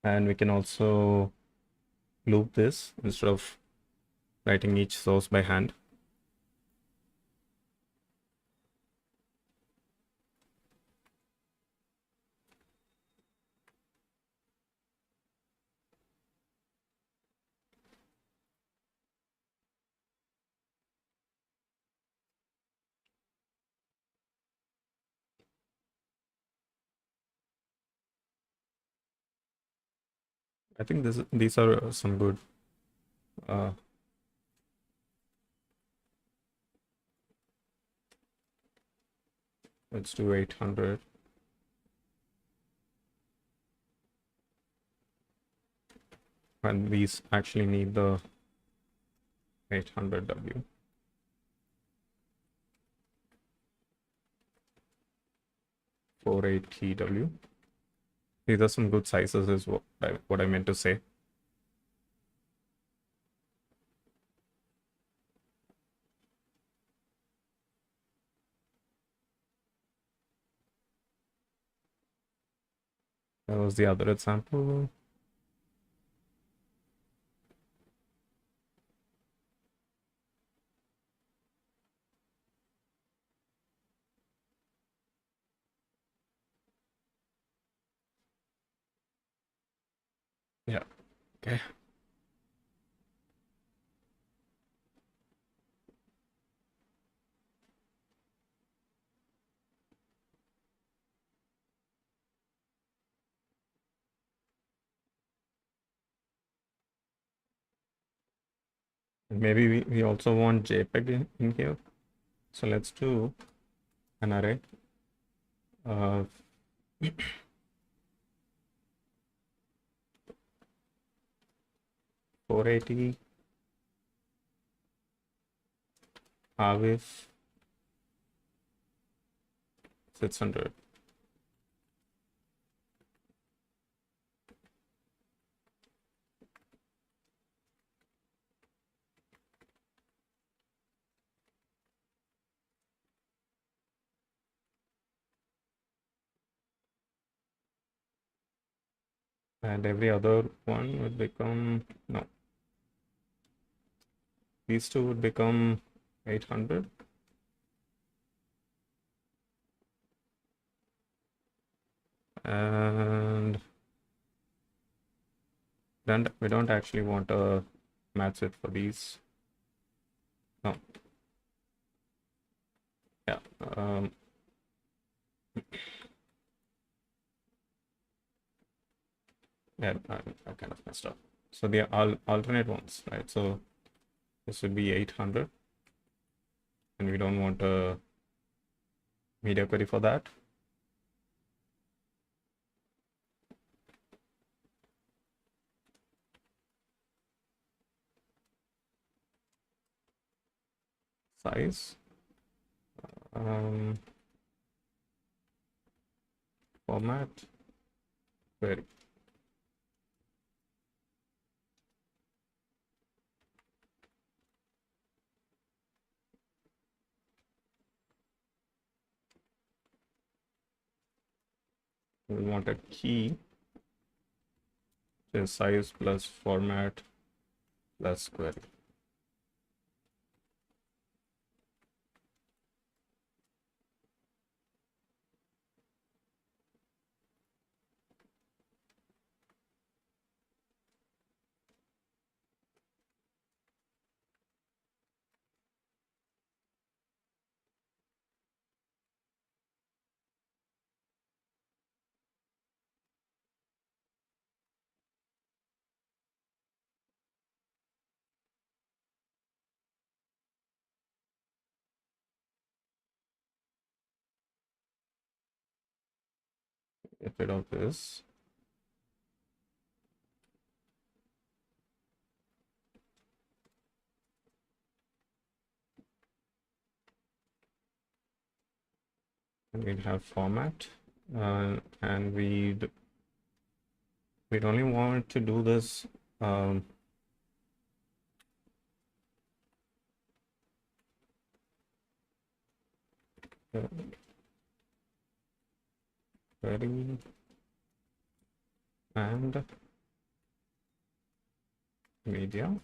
And we can also loop this instead of writing each source by hand. I think these are some good. Uh, let's do 800. And these actually need the 800W. 48TW. These are some good sizes is what I meant to say. That was the other example. Yeah, okay. Maybe we also want JPEG in here. So let's do an array of 480 AVIF 600. And every other one would become, no, these two would become 800. And then we don't actually want a match width for these. No. Yeah. Yeah, I kind of messed up. So the alternate ones, right? So this would be 800. And we don't want a media query for that. Size. Format. Query. We want a key. is size plus format plus query. Get rid of this. And we'd have format, and we'd only want to do this query and media.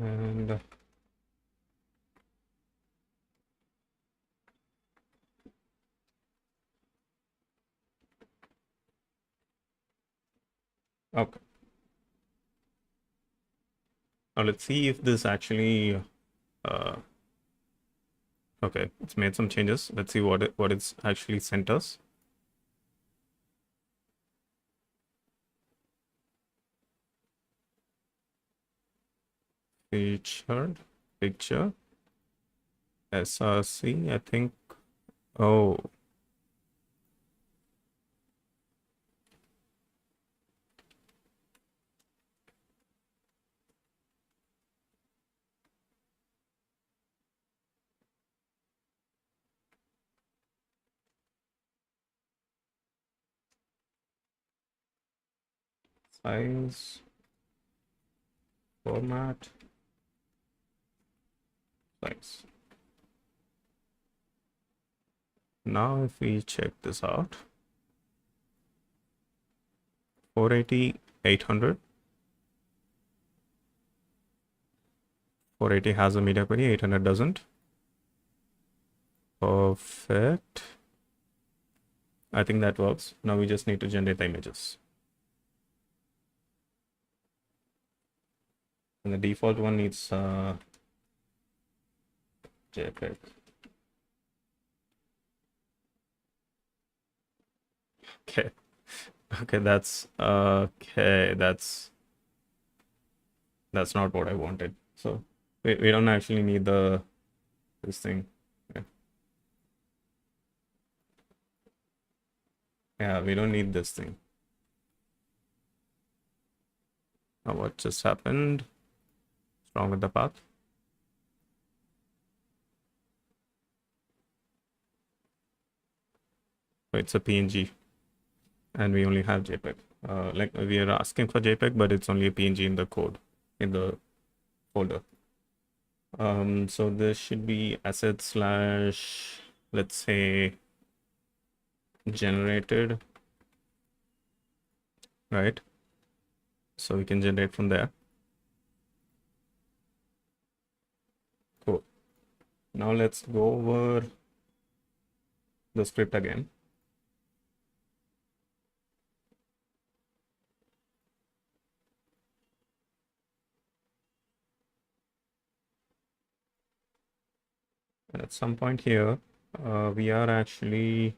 And okay, now let's see if this actually okay, it's made some changes. Let's see what it's actually sent us. Featured picture SRC, I think. Oh, size, format, size. Now if we check this out, 480, 800. 480 has a media query, 800 doesn't. Perfect. I think that works. Now we just need to generate the images. And the default one needs JPEG. Okay. Okay, that's not what I wanted. So we don't actually need this thing. Yeah, we don't need this thing. Now what just happened? What's wrong with the path? Oh, it's a PNG, and we only have JPEG. Like we are asking for JPEG, but it's only a PNG in the code, in the folder. So this should be asset slash, let's say, generated, right? So we can generate from there. Cool. Now let's go over the script again. And at some point here, we are actually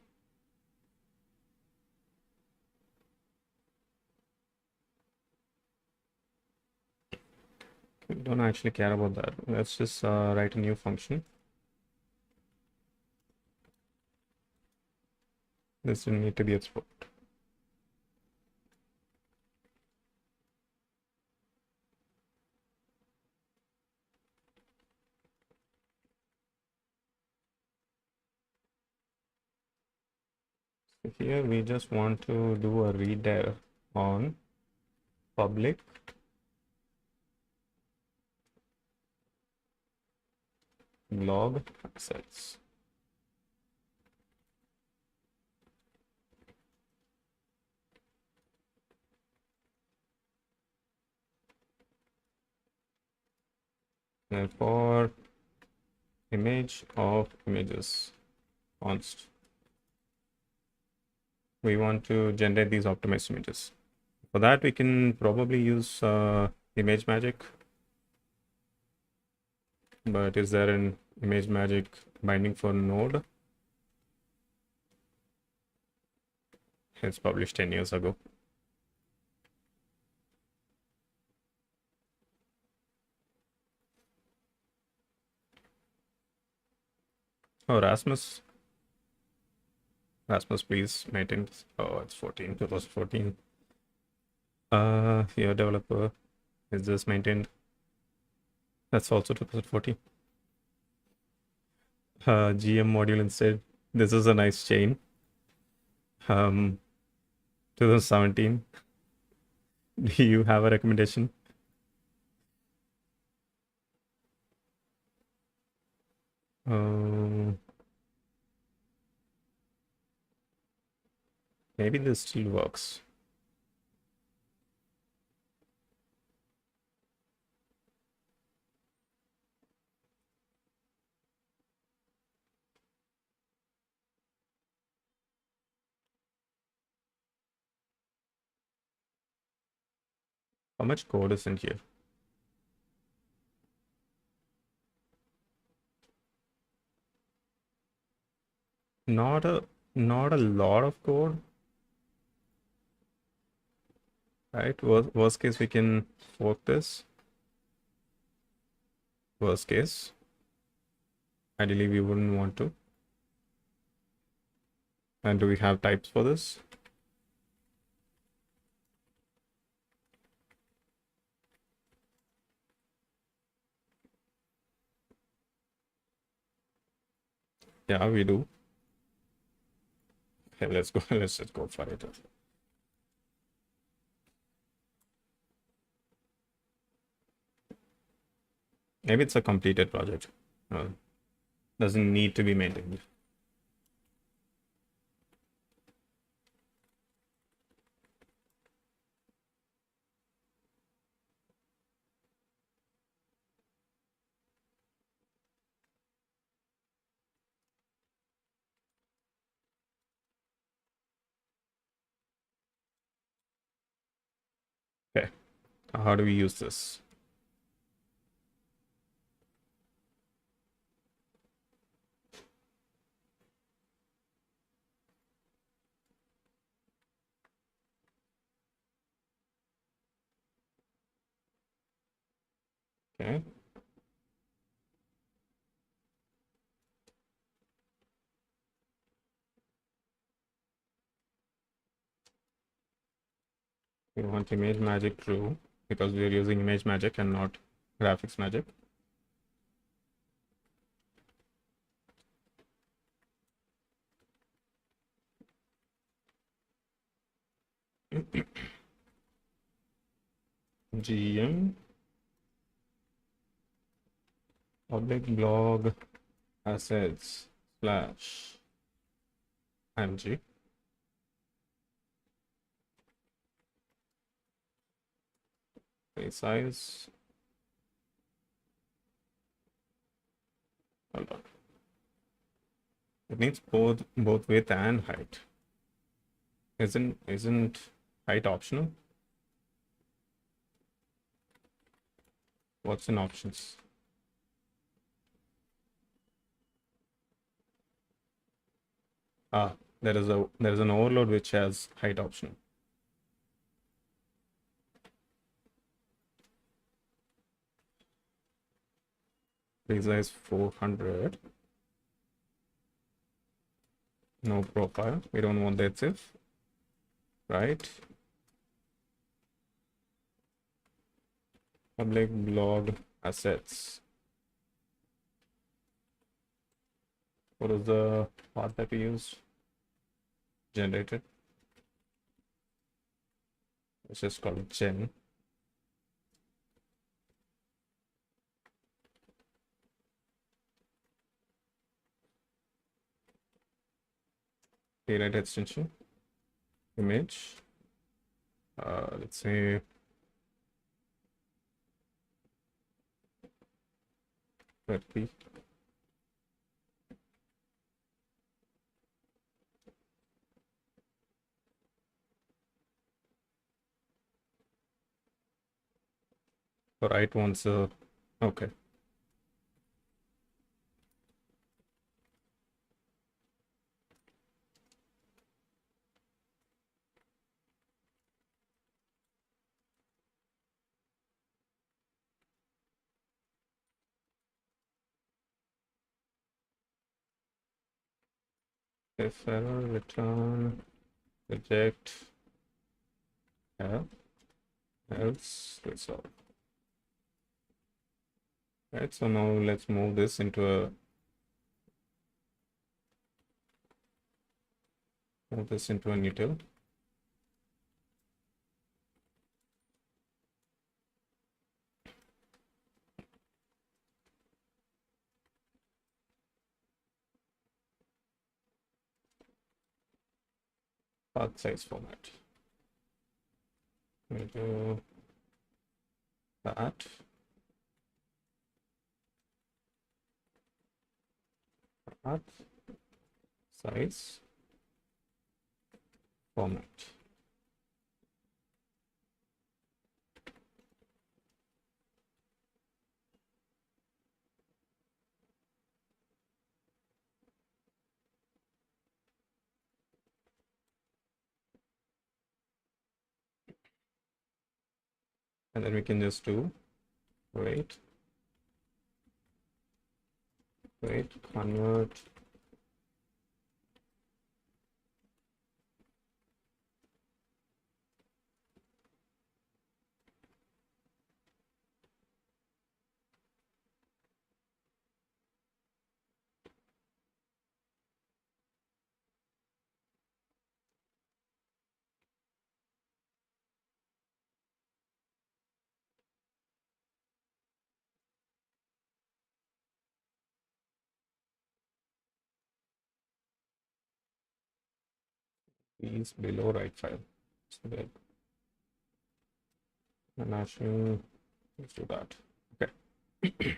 we don't actually care about that. Let's just write a new function. This didn't need to be exported. Here we just want to do a redirect on public blog assets. And for image of images const, we want to generate these optimized images. For that, we can probably use image magic. But is there an image magic binding for node? It's published 10 years ago. Oh, Rasmus, please maintain. Oh, it's 2014. Your developer, is this maintained? That's also 2014. GM module instead. This is a nice chain. 2017. Do you have a recommendation? Maybe this still works. How much code is in here? Not a lot of code, right? Worst case, we can fork this. Worst case, ideally we wouldn't want to. And do we have types for this? Yeah, we do. Okay, let's go. Let's just go for it. Maybe it's a completed project. Doesn't need to be maintained. Okay, how do we use this? Okay. We want image magic true because we are using image magic and not graphics magic. GM public blog assets slash mg. Size. Hold on. It needs both width and height. Isn't height optional? What's in options? There is an overload which has height option. Resize 400. No profile. We don't want that if. Right. Public blog assets. What is the path that we use? generated. Let's just call it gen. Playwright extension, image. Let's say WebP. The right one's okay. If error, return, reject, yeah, else, resolve. Right, so now let's move this into a util. Path size format. We do that. Path size format. And then we can just do wait, convert is below right file. So that and actually let's do that. Okay.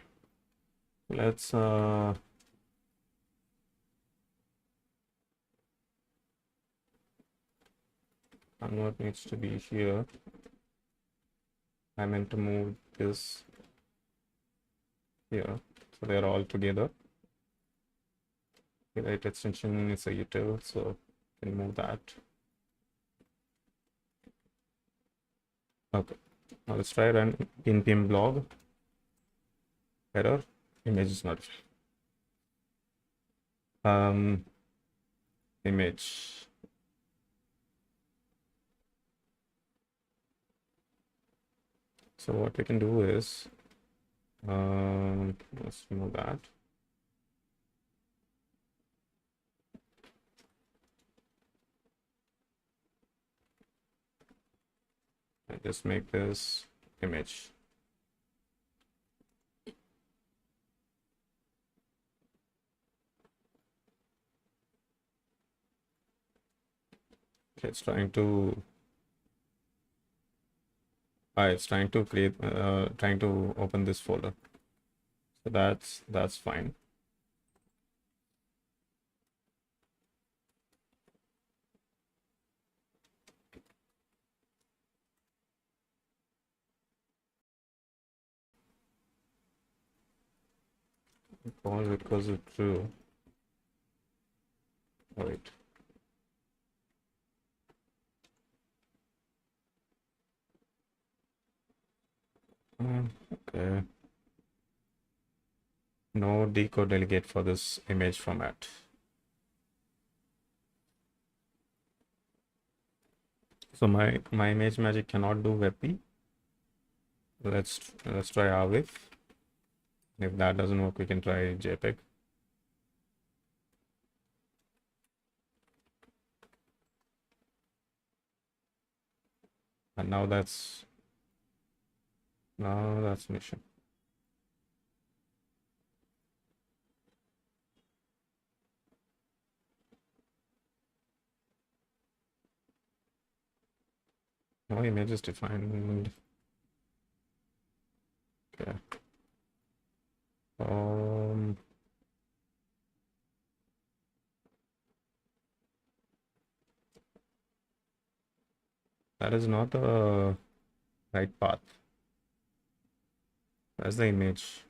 Let's convert needs to be here. I meant to move this here, so they're all together. The right extension is a util, so can move that. Okay, now let's try run npm blog. Error, image is not image. So what we can do is let's remove that. And just make this image. Okay, it's trying to create trying to open this folder. So that's fine. Pause because it's true. Wait. Okay. No decode delegate for this image format. So my image magic cannot do WebP. Let's try Arwif. If that doesn't work, we can try JPEG. And now that's mission. No image is defined. Okay. That is not the right path. That's the image.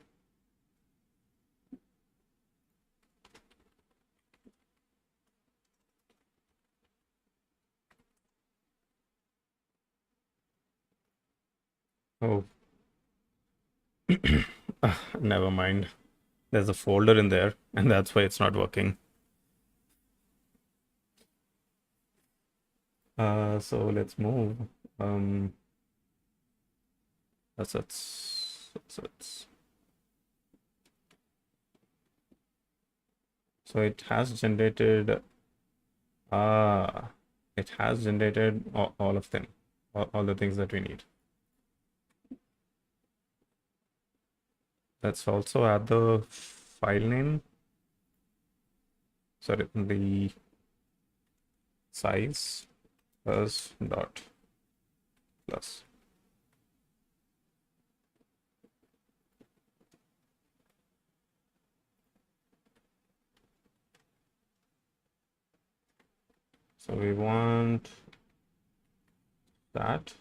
Oh, never mind. There's a folder in there, and that's why it's not working. So let's move. Assets. So it has generated. It has generated all of them, all the things that we need. Let's also add the file name. Sorry, the size plus dot plus. So we want that,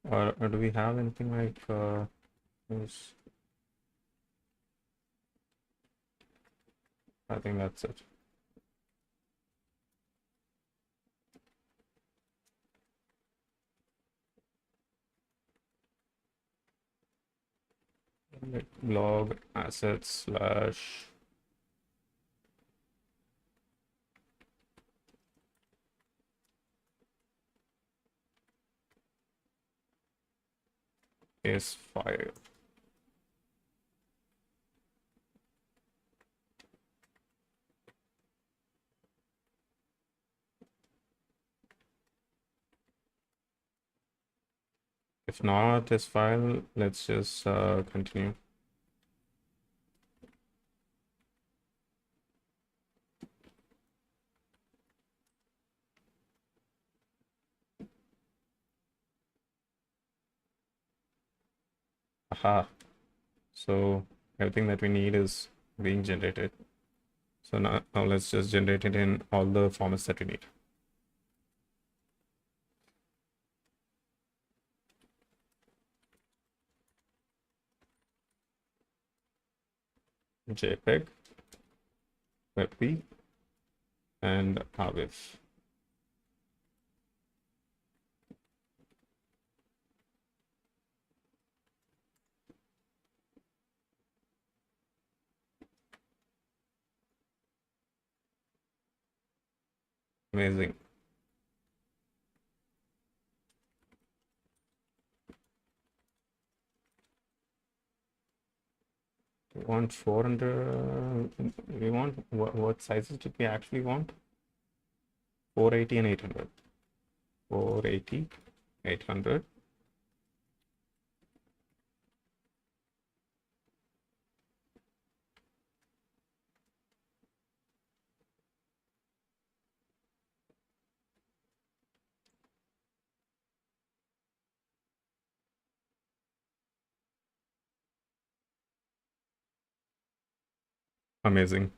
or do we have anything like this? I think that's it. Log assets slash is file. If not is file, let's just continue. Aha. So everything that we need is being generated. So now let's just generate it in all the formats that we need. JPEG, WebP, and AVIF. Amazing. We want 400. We want what sizes did we actually want? 480 and 800. 480, 800. Amazing.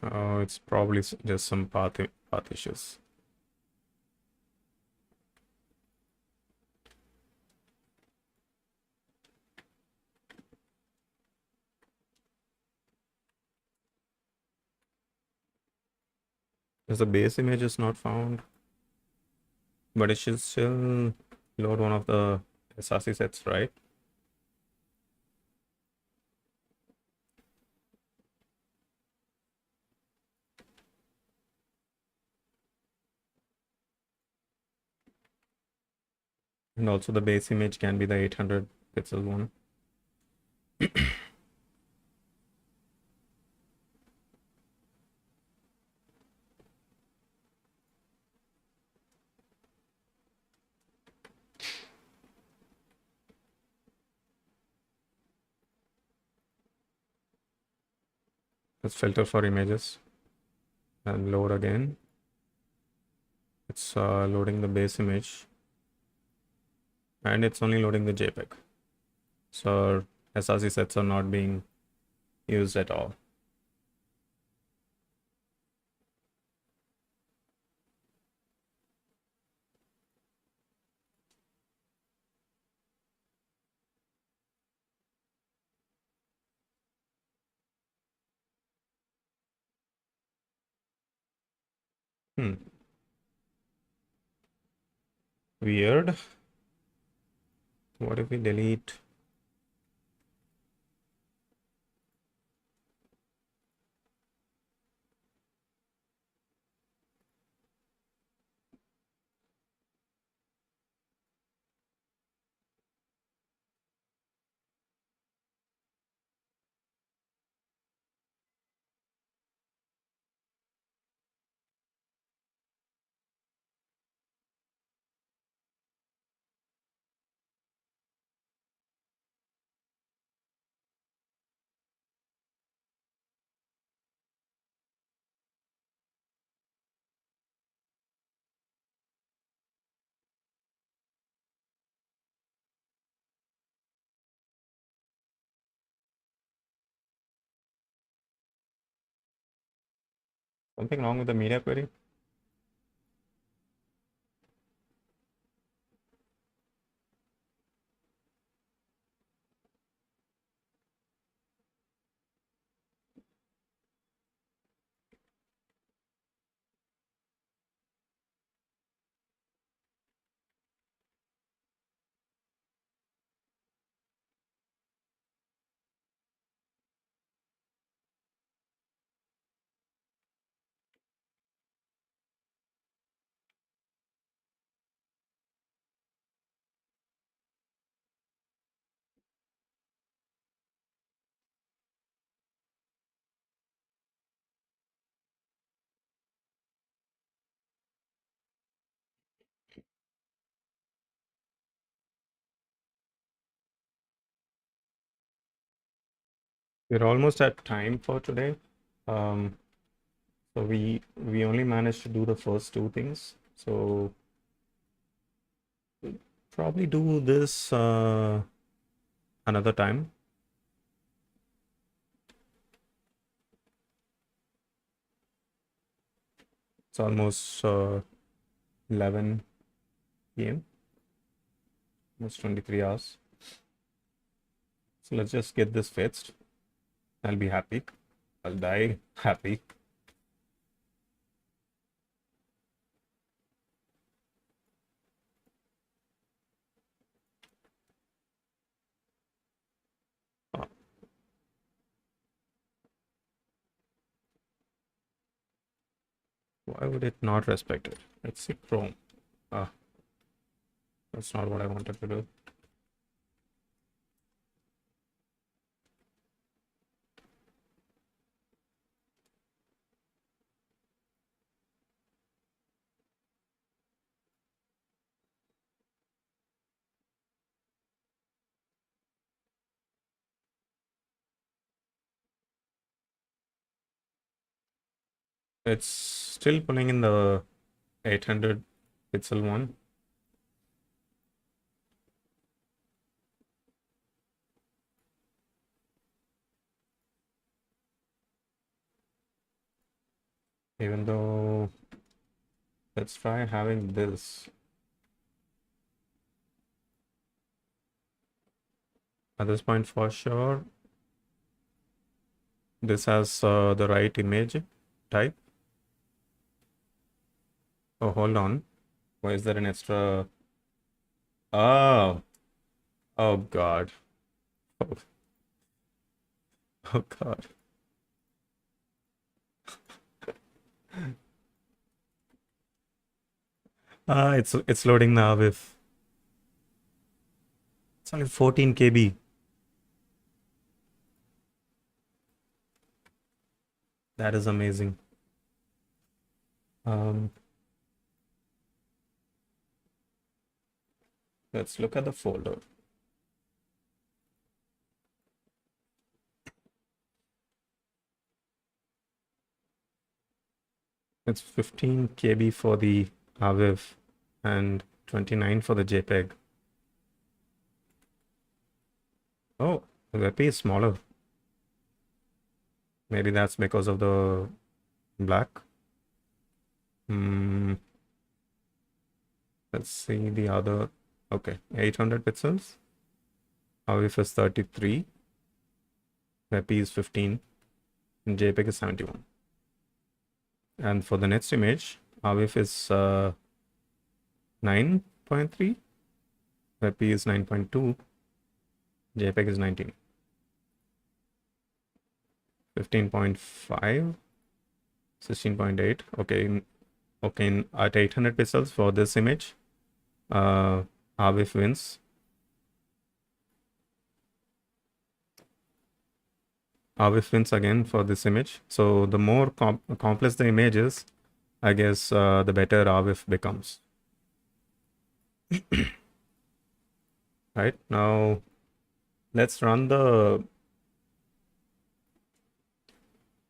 It's probably just some path issues. Because the base image is not found, but it should still load one of the SRC sets, right? And also the base image can be the 800 pixel one. Let's filter for images and load again. It's loading the base image and it's only loading the JPEG. So SRC sets are not being used at all. Weird. What if we delete? Something wrong with the media query? We're almost at time for today. Um, so we only managed to do the first two things. So we'll probably do this another time. It's almost 11 p.m. Almost 23 hours. So let's just get this fixed. I'll be happy. I'll die happy. Uh, Why would it not respect it? Let's see Chrome. Ah, that's not what I wanted to do. It's still pulling in the 800 pixel one. Even though, let's try having this. At this point, for sure, this has the right image type. Oh, hold on. Why is there an extra? Oh, oh God. Oh, oh God. It's loading now with it's only 14 KB. That is amazing. Um, let's look at the folder. It's 15 KB for the AVIF and 29 for the JPEG. Oh, the WebP is smaller. Maybe that's because of the black. Let's see the other. Okay, 800 pixels. AVIF is 33. WebP is 15. And JPEG is 71. And for the next image, AVIF is 9.3. WebP is 9.2. JPEG is 19. 15.5. 16.8. Okay. Okay, at 800 pixels for this image, AVIF wins. AVIF wins again for this image. So the more complex the image is, I guess the better AVIF becomes. Right, now let's run the,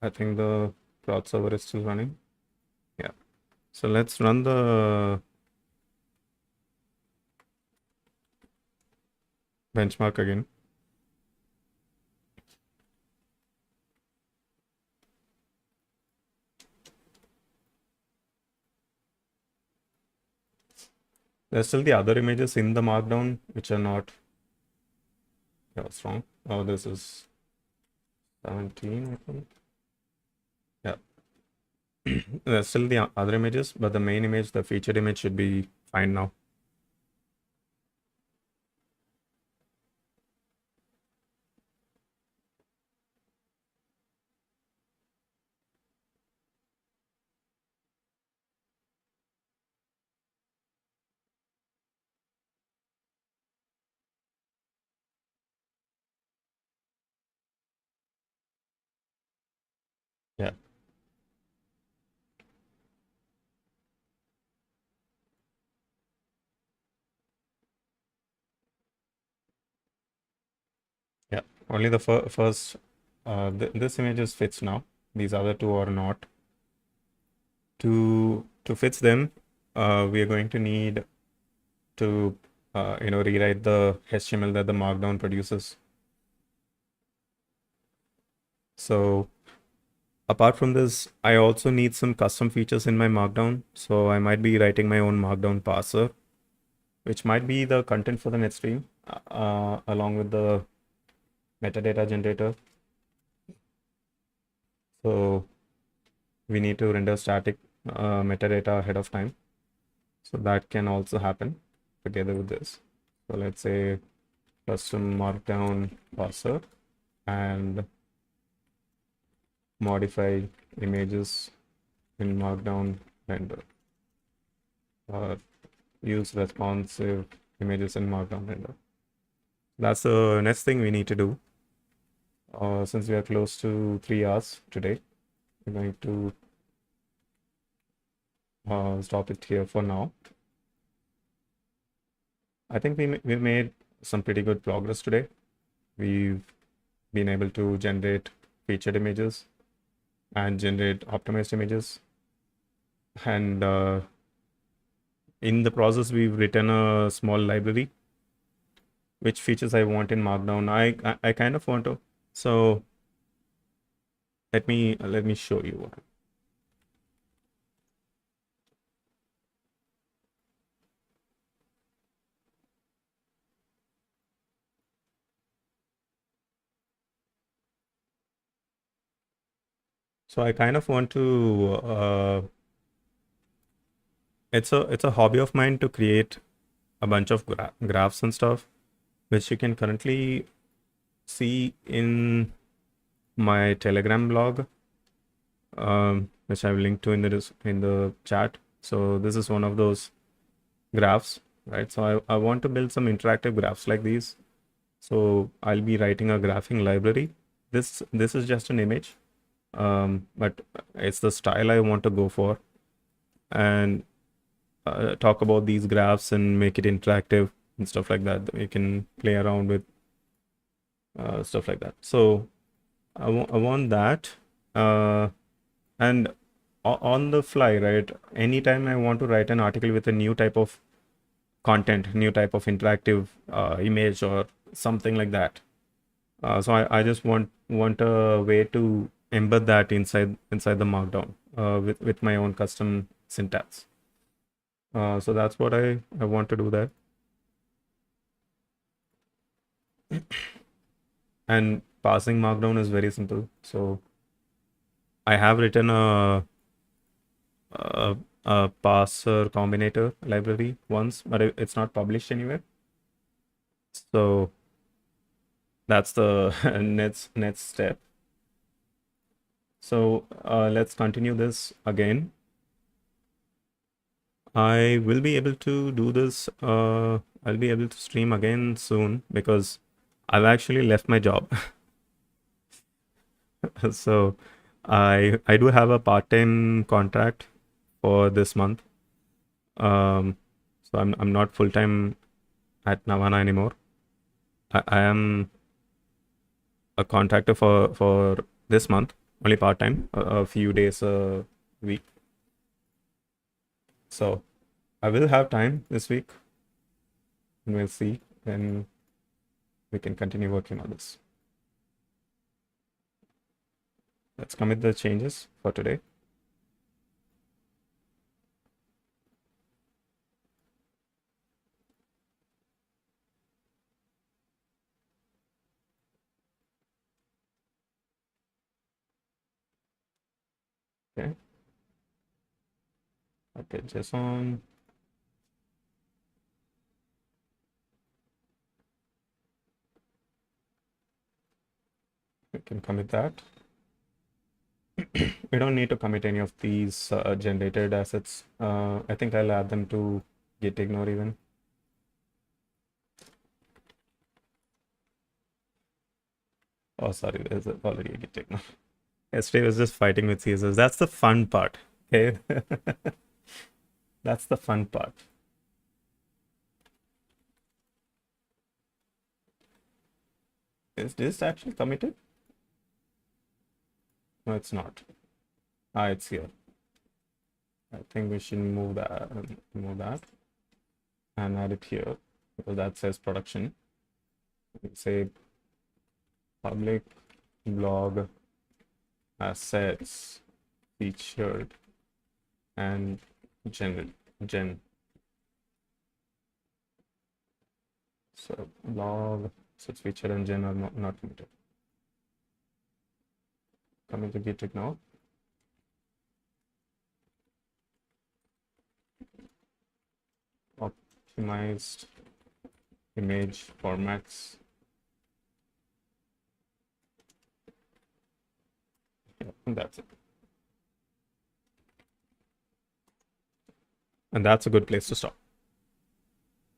I think the cloud server is still running. Yeah. So let's run the benchmark again. There's still the other images in the markdown which are not. Yeah, what's wrong? Oh, this is 17, I think. Yeah. There's still the other images, but the main image, the featured image, should be fine now. Yeah. Yeah. Only the first, this image is fits now. These other two are not. To fix them, we are going to need to rewrite the HTML that the markdown produces. So apart from this, I also need some custom features in my markdown. So I might be writing my own markdown parser, which might be the content for the next stream, along with the metadata generator. So we need to render static metadata ahead of time. So that can also happen together with this. So let's say custom markdown parser and modify images in markdown render. Use responsive images in markdown render. That's the next thing we need to do. Since we are close to 3 hours today, we're going to stop it here for now. I think we made some pretty good progress today. We've been able to generate featured images and generate optimized images. And in the process, we've written a small library, which features I want in Markdown. I kind of want to. So let me show you. So I kind of want to. It's a hobby of mine to create a bunch of graphs and stuff, which you can currently see in my Telegram blog, which I've linked to in the chat. So this is one of those graphs, right? So I want to build some interactive graphs like these. So I'll be writing a graphing library. This is just an image, but it's the style I want to go for, and talk about these graphs and make it interactive and stuff like that. We can play around with stuff like that. So I want that, and on the fly, right? Anytime I want to write an article with a new type of content, new type of interactive image or something like that. So I just want a way to embed that inside the Markdown with my own custom syntax. So that's what I want to do there. And passing Markdown is very simple. So I have written a parser combinator library once, but it's not published anywhere. So that's the next step. So let's continue this again. I will be able to do this. I'll be able to stream again soon because I've actually left my job. So I do have a part-time contract for this month. So I'm not full-time at Navana anymore. I am a contractor for this month, only part-time, a few days a week. So I will have time this week, and we'll see when we can continue working on this. Let's commit the changes for today. Okay. Okay, JSON. We can commit that. We don't need to commit any of these generated assets. I think I'll add them to git ignore even. Oh, sorry, there's already a git ignore. Yesterday was just fighting with CSS. That's the fun part. Okay. That's the fun part. Is this actually committed? No, it's not. Ah, it's here. I think we should move that and add it here because that says production. Say public blog assets featured and gen. So blog assets featured and gen are not committed. Coming to git ignore. Optimized image formats. Yeah, and that's it. And that's a good place to stop.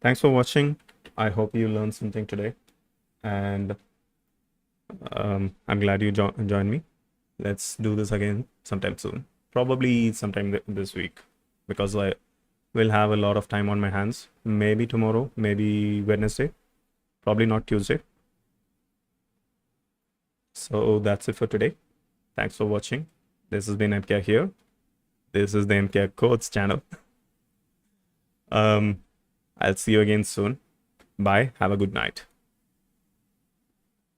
Thanks for watching. I hope you learned something today. And I'm glad you joined me. Let's do this again sometime soon. Probably sometime this week because I will have a lot of time on my hands. Maybe tomorrow, maybe Wednesday, probably not Tuesday. So that's it for today. Thanks for watching. This has been MK here. This is the MK Codes channel. I'll see you again soon. Bye. Have a good night.